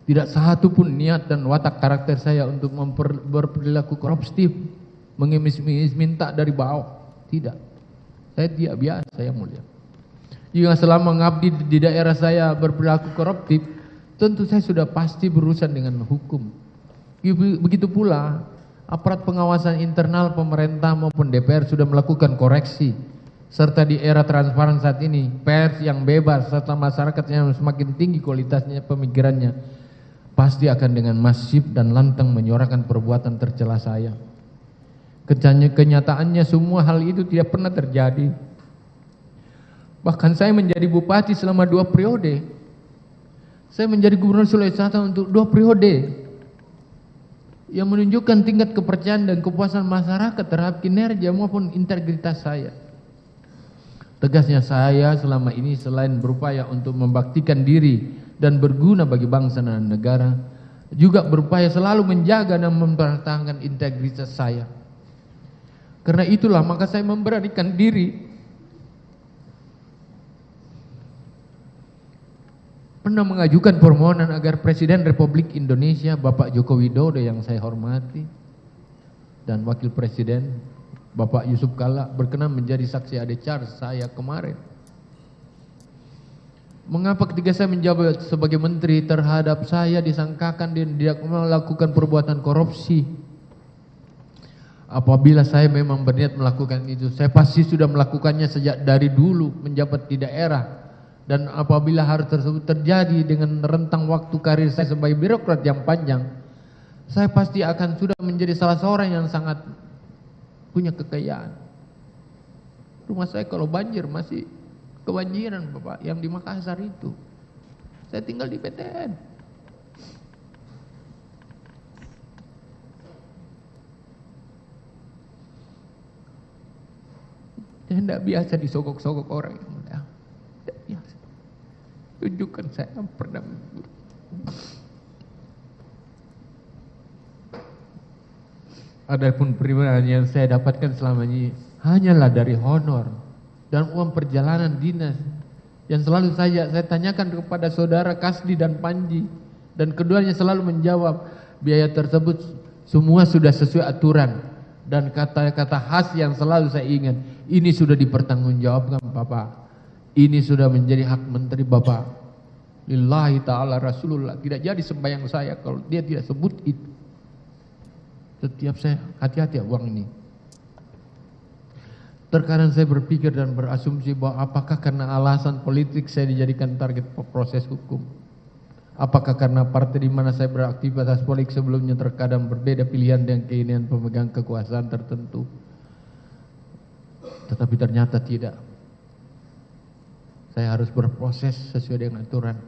Tidak satu pun niat dan watak karakter saya untuk berperilaku koruptif, mengemis-ngemis minta dari bawah. Tidak. Saya tidak biasa, yang mulia. Jika selama mengabdi di daerah saya berperilaku koruptif, tentu saya sudah pasti berurusan dengan hukum. Begitu pula aparat pengawasan internal pemerintah maupun DPR sudah melakukan koreksi, serta di era transparan saat ini, pers yang bebas serta masyarakat yang semakin tinggi kualitasnya pemikirannya, pasti akan dengan masif dan lantang menyuarakan perbuatan tercela saya. Kenyataannya semua hal itu tidak pernah terjadi. Bahkan saya menjadi bupati selama 2 periode. Saya menjadi gubernur Sulawesi Selatan untuk 2 periode. Yang menunjukkan tingkat kepercayaan dan kepuasan masyarakat terhadap kinerja maupun integritas saya. Tegasnya saya selama ini selain berupaya untuk membaktikan diri dan berguna bagi bangsa dan negara, juga berupaya selalu menjaga dan mempertahankan integritas saya. Karena itulah maka saya memberanikan diri pernah mengajukan permohonan agar Presiden Republik Indonesia Bapak Joko Widodo yang saya hormati dan Wakil Presiden Bapak Yusuf Kalla berkenan menjadi saksi adecar saya kemarin. Mengapa ketika saya menjabat sebagai menteri terhadap saya disangkakan dan tidak melakukan perbuatan korupsi? Apabila saya memang berniat melakukan itu, saya pasti sudah melakukannya sejak dari dulu menjabat di daerah. Dan apabila hal tersebut terjadi dengan rentang waktu karir saya sebagai birokrat yang panjang, saya pasti akan sudah menjadi salah seorang yang sangat punya kekayaan. Rumah saya kalau banjir masih kebanjiran, Bapak, yang di Makassar itu. Saya tinggal di PTN. Saya tidak biasa disogok-sogok orang. Tidak biasa. Tunjukkan saya pernah mengguru. Adapun penerimaan yang saya dapatkan selama ini hanyalah dari honor dan uang perjalanan dinas yang selalu saya tanyakan kepada saudara Kasdi dan Panji, dan keduanya selalu menjawab biaya tersebut semua sudah sesuai aturan, dan kata-kata khas yang selalu saya ingat, ini sudah dipertanggungjawabkan Bapak, ini sudah menjadi hak menteri Bapak, lillahi ta'ala Rasulullah, tidak jadi sembahyang saya kalau dia tidak sebut itu. Setiap saya hati-hati uang ini. Terkadang saya berpikir dan berasumsi bahwa apakah karena alasan politik saya dijadikan target proses hukum? Apakah karena partai di mana saya beraktivitas politik sebelumnya terkadang berbeda pilihan dengan keinginan pemegang kekuasaan tertentu? Tetapi ternyata tidak. Saya harus berproses sesuai dengan aturan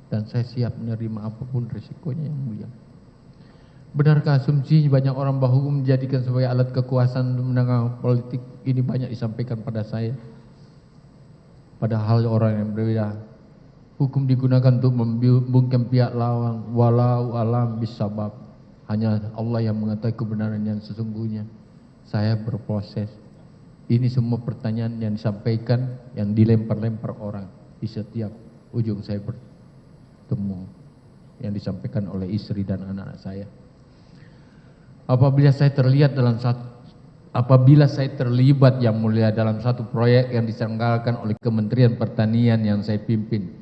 dan saya siap menerima apapun risikonya yang mulia. Benarkah asumsi banyak orang bahwa hukum menjadikan sebagai alat kekuasaan untuk menangani politik ini banyak disampaikan pada saya? Padahal orang yang berbeda. Hukum digunakan untuk membungkam pihak lawan, walau alam bisabab. Hanya Allah yang mengetahui kebenaran yang sesungguhnya. Saya berproses. Ini semua pertanyaan yang disampaikan, yang dilempar-lempar orang di setiap ujung saya bertemu, yang disampaikan oleh istri dan anak-anak saya. Apabila saya terlibat yang mulia dalam satu proyek yang diselenggarakan oleh Kementerian Pertanian yang saya pimpin,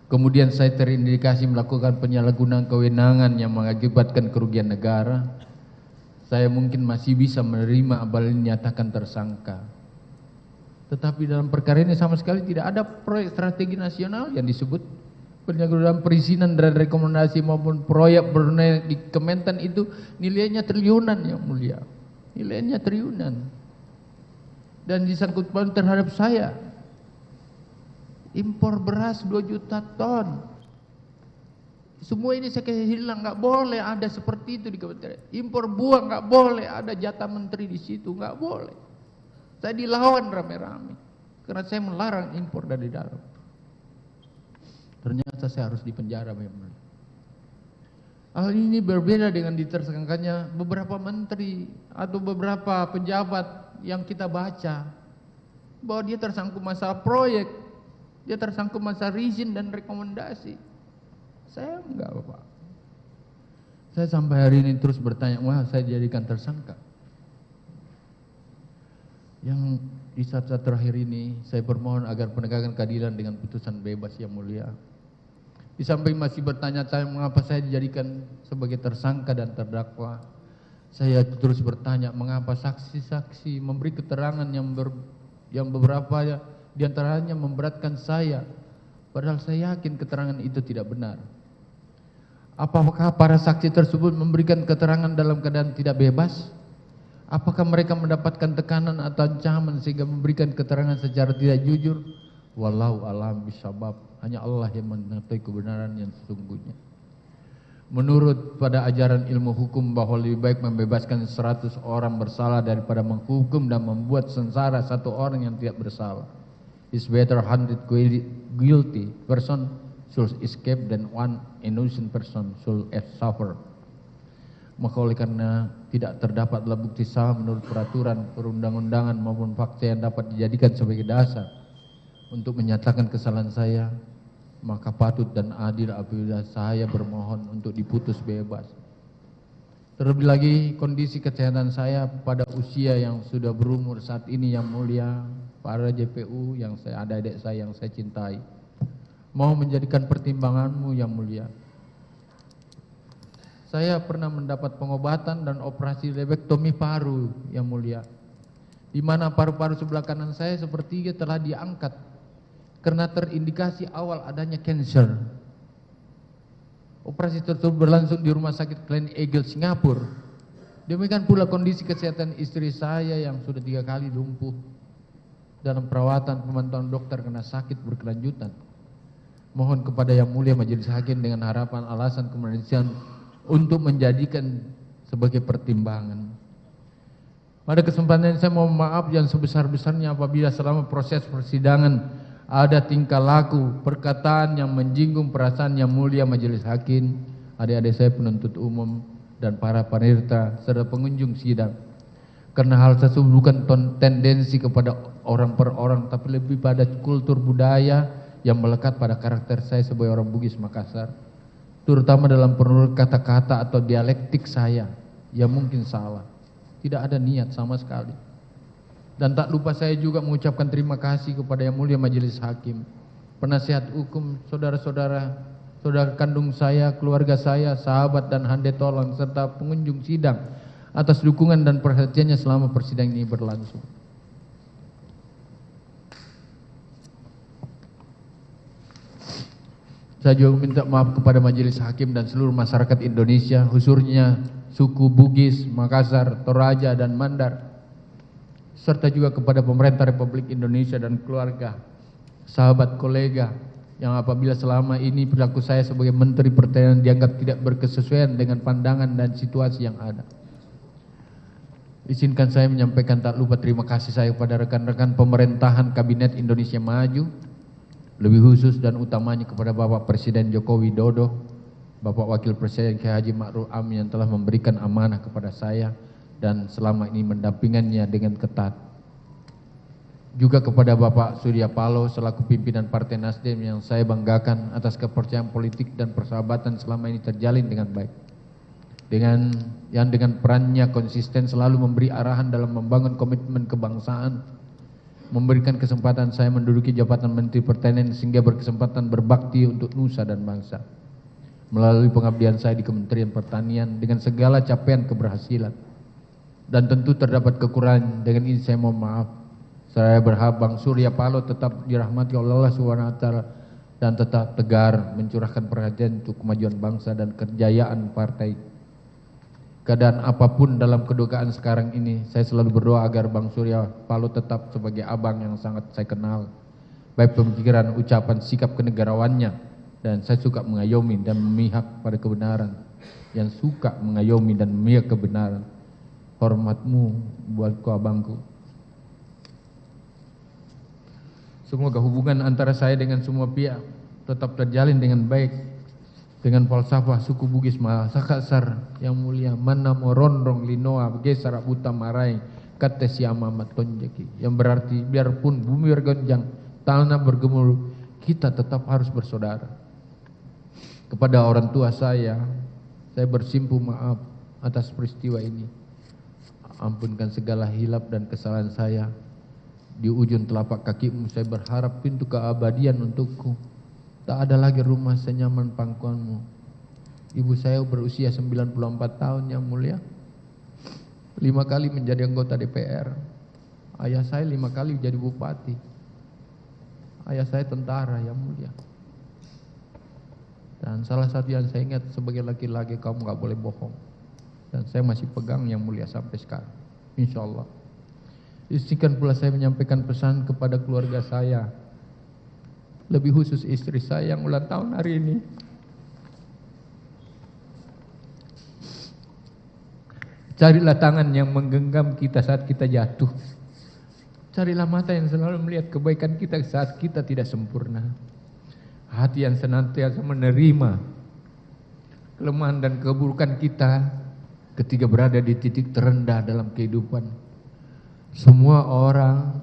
kemudian saya terindikasi melakukan penyalahgunaan kewenangan yang mengakibatkan kerugian negara, saya mungkin masih bisa menerima apabila dinyatakan tersangka. Tetapi dalam perkara ini sama sekali tidak ada proyek strategi nasional yang disebut. Penyelenggaraan perizinan dan rekomendasi maupun proyek bernilai di Kementan itu nilainya triliunan yang mulia. Nilainya triliunan. Dan disangkut pautkan terhadap saya. Impor beras 2 juta ton. Semua ini saya kasih hilang, nggak boleh ada seperti itu di Kementerian. Impor buah nggak boleh ada jatah menteri di situ, nggak boleh. Saya dilawan rame-rame karena saya melarang impor dari dalam. Ternyata saya harus dipenjara memang. Hal ini berbeda dengan ditersangkanya beberapa menteri atau beberapa pejabat yang kita baca, bahwa dia tersangkut masalah proyek, dia tersangkut masalah izin dan rekomendasi. Saya enggak, Bapak. Saya sampai hari ini terus bertanya, wah saya dijadikan tersangka. Yang di saat-saat terakhir ini saya bermohon agar penegakan keadilan dengan putusan bebas yang mulia. Di samping masih bertanya saya mengapa saya dijadikan sebagai tersangka dan terdakwa, saya terus bertanya mengapa saksi-saksi memberi keterangan yang beberapa diantaranya memberatkan saya, padahal saya yakin keterangan itu tidak benar. Apakah para saksi tersebut memberikan keterangan dalam keadaan tidak bebas? Apakah mereka mendapatkan tekanan atau ancaman sehingga memberikan keterangan secara tidak jujur? Wallahu a'lam bishawab. Hanya Allah yang mengetahui kebenaran yang sesungguhnya. Menurut pada ajaran ilmu hukum bahwa lebih baik membebaskan 100 orang bersalah daripada menghukum dan membuat sengsara satu orang yang tidak bersalah. It's better 100 guilty person should escape than one innocent person should suffer. Maka oleh karena tidak terdapat bukti sah menurut peraturan perundang-undangan maupun fakta yang dapat dijadikan sebagai dasar untuk menyatakan kesalahan saya, maka patut dan adil apabila saya bermohon untuk diputus bebas. Terlebih lagi kondisi kesehatan saya pada usia yang sudah berumur saat ini yang mulia, para JPU yang saya adik-adik saya yang saya cintai, mau menjadikan pertimbanganmu yang mulia. Saya pernah mendapat pengobatan dan operasi lebektomi paru yang mulia, di mana paru-paru sebelah kanan saya sepertiga telah diangkat karena terindikasi awal adanya kanker. Operasi tersebut berlangsung di Rumah Sakit Glen Eagle, Singapura. Demikian pula kondisi kesehatan istri saya yang sudah 3 kali lumpuh dalam perawatan pemantauan dokter karena sakit berkelanjutan. Mohon kepada Yang Mulia Majelis Hakim dengan harapan alasan kemanusiaan untuk menjadikan sebagai pertimbangan. Pada kesempatan ini saya mohon maaf yang sebesar-besarnya apabila selama proses persidangan ada tingkah laku, perkataan yang menyinggung perasaan Yang Mulia Majelis Hakim, adik-adik saya penuntut umum dan para panitera serta pengunjung sidang. Karena hal tersebut bukan tendensi kepada orang per orang, tapi lebih pada kultur budaya yang melekat pada karakter saya sebagai orang Bugis Makassar, terutama dalam penutur kata-kata atau dialektik saya yang mungkin salah. Tidak ada niat sama sekali. Dan tak lupa saya juga mengucapkan terima kasih kepada Yang Mulia Majelis Hakim, penasihat hukum, saudara-saudara, saudara kandung saya, keluarga saya, sahabat dan hande tolong, serta pengunjung sidang atas dukungan dan perhatiannya selama persidangan ini berlangsung. Saya juga minta maaf kepada Majelis Hakim dan seluruh masyarakat Indonesia, khususnya suku Bugis, Makassar, Toraja, dan Mandar, serta juga kepada pemerintah Republik Indonesia dan keluarga, sahabat, kolega, yang apabila selama ini perilaku saya sebagai Menteri Pertanian dianggap tidak berkesesuaian dengan pandangan dan situasi yang ada. Izinkan saya menyampaikan tak lupa terima kasih saya kepada rekan-rekan pemerintahan Kabinet Indonesia Maju, lebih khusus dan utamanya kepada Bapak Presiden Joko Widodo, Bapak Wakil Presiden Kiai Haji Ma'ruf Amin yang telah memberikan amanah kepada saya dan selama ini mendampingannya dengan ketat. Juga kepada Bapak Surya Paloh selaku pimpinan Partai Nasdem yang saya banggakan atas kepercayaan politik dan persahabatan selama ini terjalin dengan baik. Dengan perannya konsisten selalu memberi arahan dalam membangun komitmen kebangsaan, memberikan kesempatan saya menduduki jabatan Menteri Pertanian sehingga berkesempatan berbakti untuk nusa dan bangsa. Melalui pengabdian saya di Kementerian Pertanian dengan segala capaian keberhasilan. Dan tentu terdapat kekurangan, dengan ini saya mohon maaf. Saya berharap Bang Surya Paloh tetap dirahmati oleh Allah SWT dan tetap tegar mencurahkan perhatian untuk kemajuan bangsa dan kejayaan partai. Keadaan apapun dalam kedukaan sekarang ini, saya selalu berdoa agar Bang Surya Paloh tetap sebagai abang yang sangat saya kenal. Baik pemikiran, ucapan, sikap kenegarawannya, dan saya suka mengayomi dan memihak pada kebenaran. Yang suka mengayomi dan memihak kebenaran. Hormatmu buatku abangku. Semoga hubungan antara saya dengan semua pihak, tetap terjalin dengan baik dengan falsafah suku Bugis Makassar yang mulia, mana morondong linoa gesar buta marai kata siama matonjeki, yang berarti biarpun bumi bergonjang, tanah bergemuruh, kita tetap harus bersaudara. Kepada orang tua saya bersimpuh maaf atas peristiwa ini. Ampunkan segala hilap dan kesalahan saya. Di ujung telapak kakimu saya berharap pintu keabadian untukku. Tak ada lagi rumah senyaman pangkuanmu. Ibu saya berusia 94 tahun yang mulia. 5 kali menjadi anggota DPR. Ayah saya 5 kali jadi bupati. Ayah saya tentara yang mulia. Dan salah satu yang saya ingat sebagai laki-laki, kamu gak boleh bohong. Dan saya masih pegang yang mulia sampai sekarang. Insya Allah. Izinkan pula saya menyampaikan pesan kepada keluarga saya. Lebih khusus istri saya yang ulang tahun hari ini. Carilah tangan yang menggenggam kita saat kita jatuh. Carilah mata yang selalu melihat kebaikan kita saat kita tidak sempurna. Hati yang senantiasa menerima kelemahan dan keburukan kita ketika berada di titik terendah dalam kehidupan. Semua orang,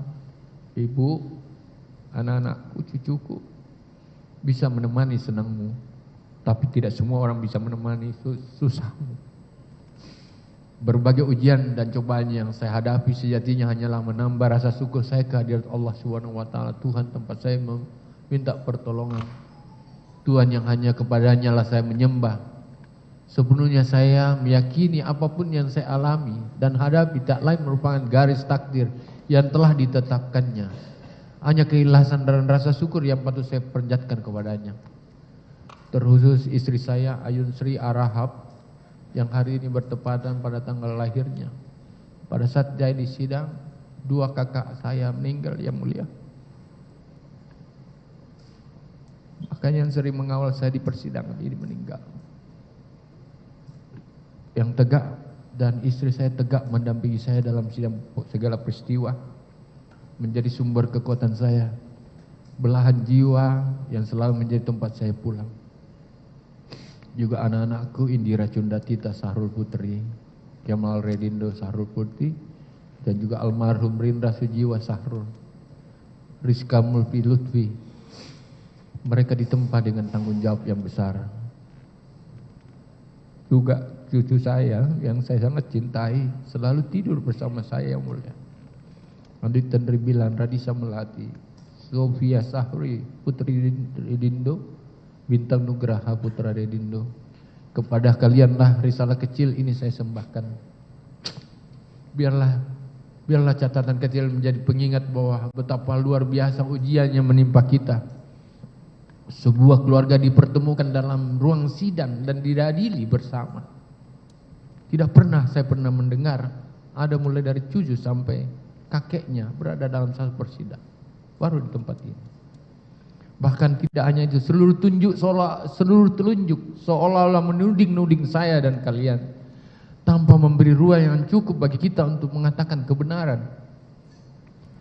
ibu, anak-anakku, cucuku bisa menemani senangmu, tapi tidak semua orang bisa menemani susahmu. Berbagai ujian dan cobaan yang saya hadapi sejatinya hanyalah menambah rasa syukur saya kehadirat Allah Subhanahu wa taala, Tuhan tempat saya meminta pertolongan. Tuhan yang hanya kepadanya lah saya menyembah. Sepenuhnya saya meyakini apapun yang saya alami dan hadapi tak lain merupakan garis takdir yang telah ditetapkannya. Hanya keikhlasan dan rasa syukur yang patut saya perlihatkan kepadanya. Terkhusus istri saya Ayun Sri Arahab yang hari ini bertepatan pada tanggal lahirnya. Pada saat saya di sidang, 2 kakak saya meninggal yang mulia. Makanya yang sering mengawal saya di persidangan ini meninggal. Yang tegak dan istri saya tegak mendampingi saya dalam sidang segala peristiwa. Menjadi sumber kekuatan saya. Belahan jiwa yang selalu menjadi tempat saya pulang. Juga anak-anakku Indira Cundatita Sahrul Putri, Kemal Redindo Sahrul Putri, dan juga almarhum Rindra Sujiwa Sahrul, Rizka Mulfi Lutfi. Mereka ditempa dengan tanggung jawab yang besar. Juga cucu saya yang saya sangat cintai selalu tidur bersama saya yang mulia. Andit Tendri Bilan, Radisa Melati, Sofia Sahri, Putri Redindo, Bintang Nugraha Putra Redindo. Kepada kalianlah risalah kecil ini saya sembahkan. Biarlah catatan kecil menjadi pengingat bahwa betapa luar biasa ujian yang menimpa kita. Sebuah keluarga dipertemukan dalam ruang sidang dan diadili bersama. Tidak pernah saya mendengar ada mulai dari cucu sampai kakeknya berada dalam satu persidangan. Baru di tempat ini. Bahkan tidak hanya itu, seluruh telunjuk seolah-olah menuding-nuding saya dan kalian tanpa memberi ruang yang cukup bagi kita untuk mengatakan kebenaran.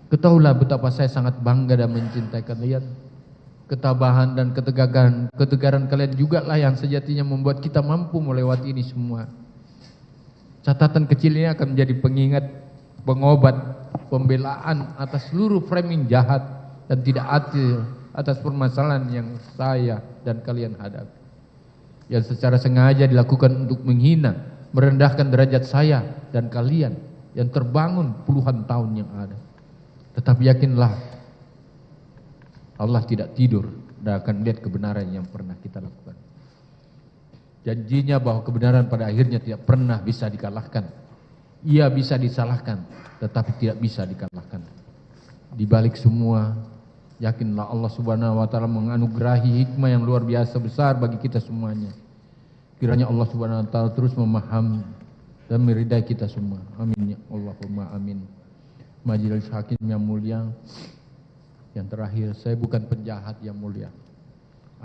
Ketahuilah betapa saya sangat bangga dan mencintai kalian. Ketabahan dan ketegaran kalian juga lah yang sejatinya membuat kita mampu melewati ini semua. Catatan kecil ini akan menjadi pengingat, pengobat, pembelaan atas seluruh framing jahat dan tidak adil atas permasalahan yang saya dan kalian hadapi. Yang secara sengaja dilakukan untuk menghina, merendahkan derajat saya dan kalian yang terbangun puluhan tahun yang ada. Tetapi yakinlah, Allah tidak tidur dan akan melihat kebenaran yang pernah kita lakukan. Janjinya bahwa kebenaran pada akhirnya tidak pernah bisa dikalahkan. Ia bisa disalahkan, tetapi tidak bisa dikalahkan. Di balik semua, yakinlah Allah Subhanahu wa taala menganugerahi hikmah yang luar biasa besar bagi kita semuanya. Kiranya Allah Subhanahu wa taala terus memahami dan meridai kita semua. Amin ya Allahumma amin. Majelis hakim yang mulia, yang terakhir, saya bukan penjahat yang mulia,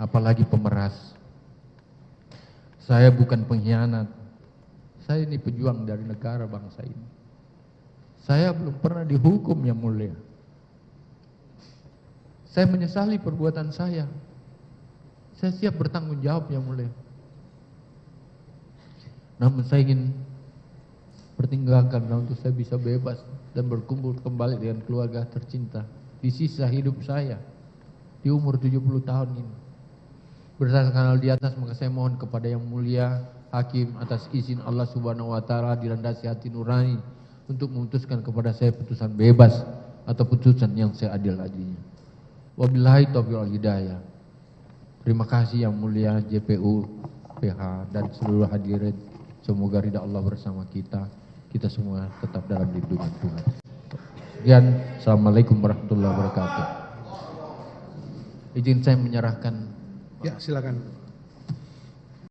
apalagi pemeras. Saya bukan pengkhianat. Saya ini pejuang dari negara bangsa ini. Saya belum pernah dihukum yang mulia. Saya menyesali perbuatan saya. Saya siap bertanggung jawab Yang Mulia. Namun saya ingin pertinggalkan untuk saya bisa bebas dan berkumpul kembali dengan keluarga tercinta di sisa hidup saya di umur 70 tahun ini. Berdasarkan hal di atas, maka saya mohon kepada Yang Mulia Hakim atas izin Allah Subhanahu wa taala dilandasi hati nurani untuk memutuskan kepada saya putusan bebas atau putusan yang seadil-adilnya. Wabillahi taufiq wal hidayah. Terima kasih Yang Mulia JPU PH dan seluruh hadirin. Semoga ridha Allah bersama kita. Kita semua tetap dalam lindungan Tuhan. Sekian, Assalamualaikum warahmatullahi wabarakatuh. Izin saya menyerahkan. Ya, silakan.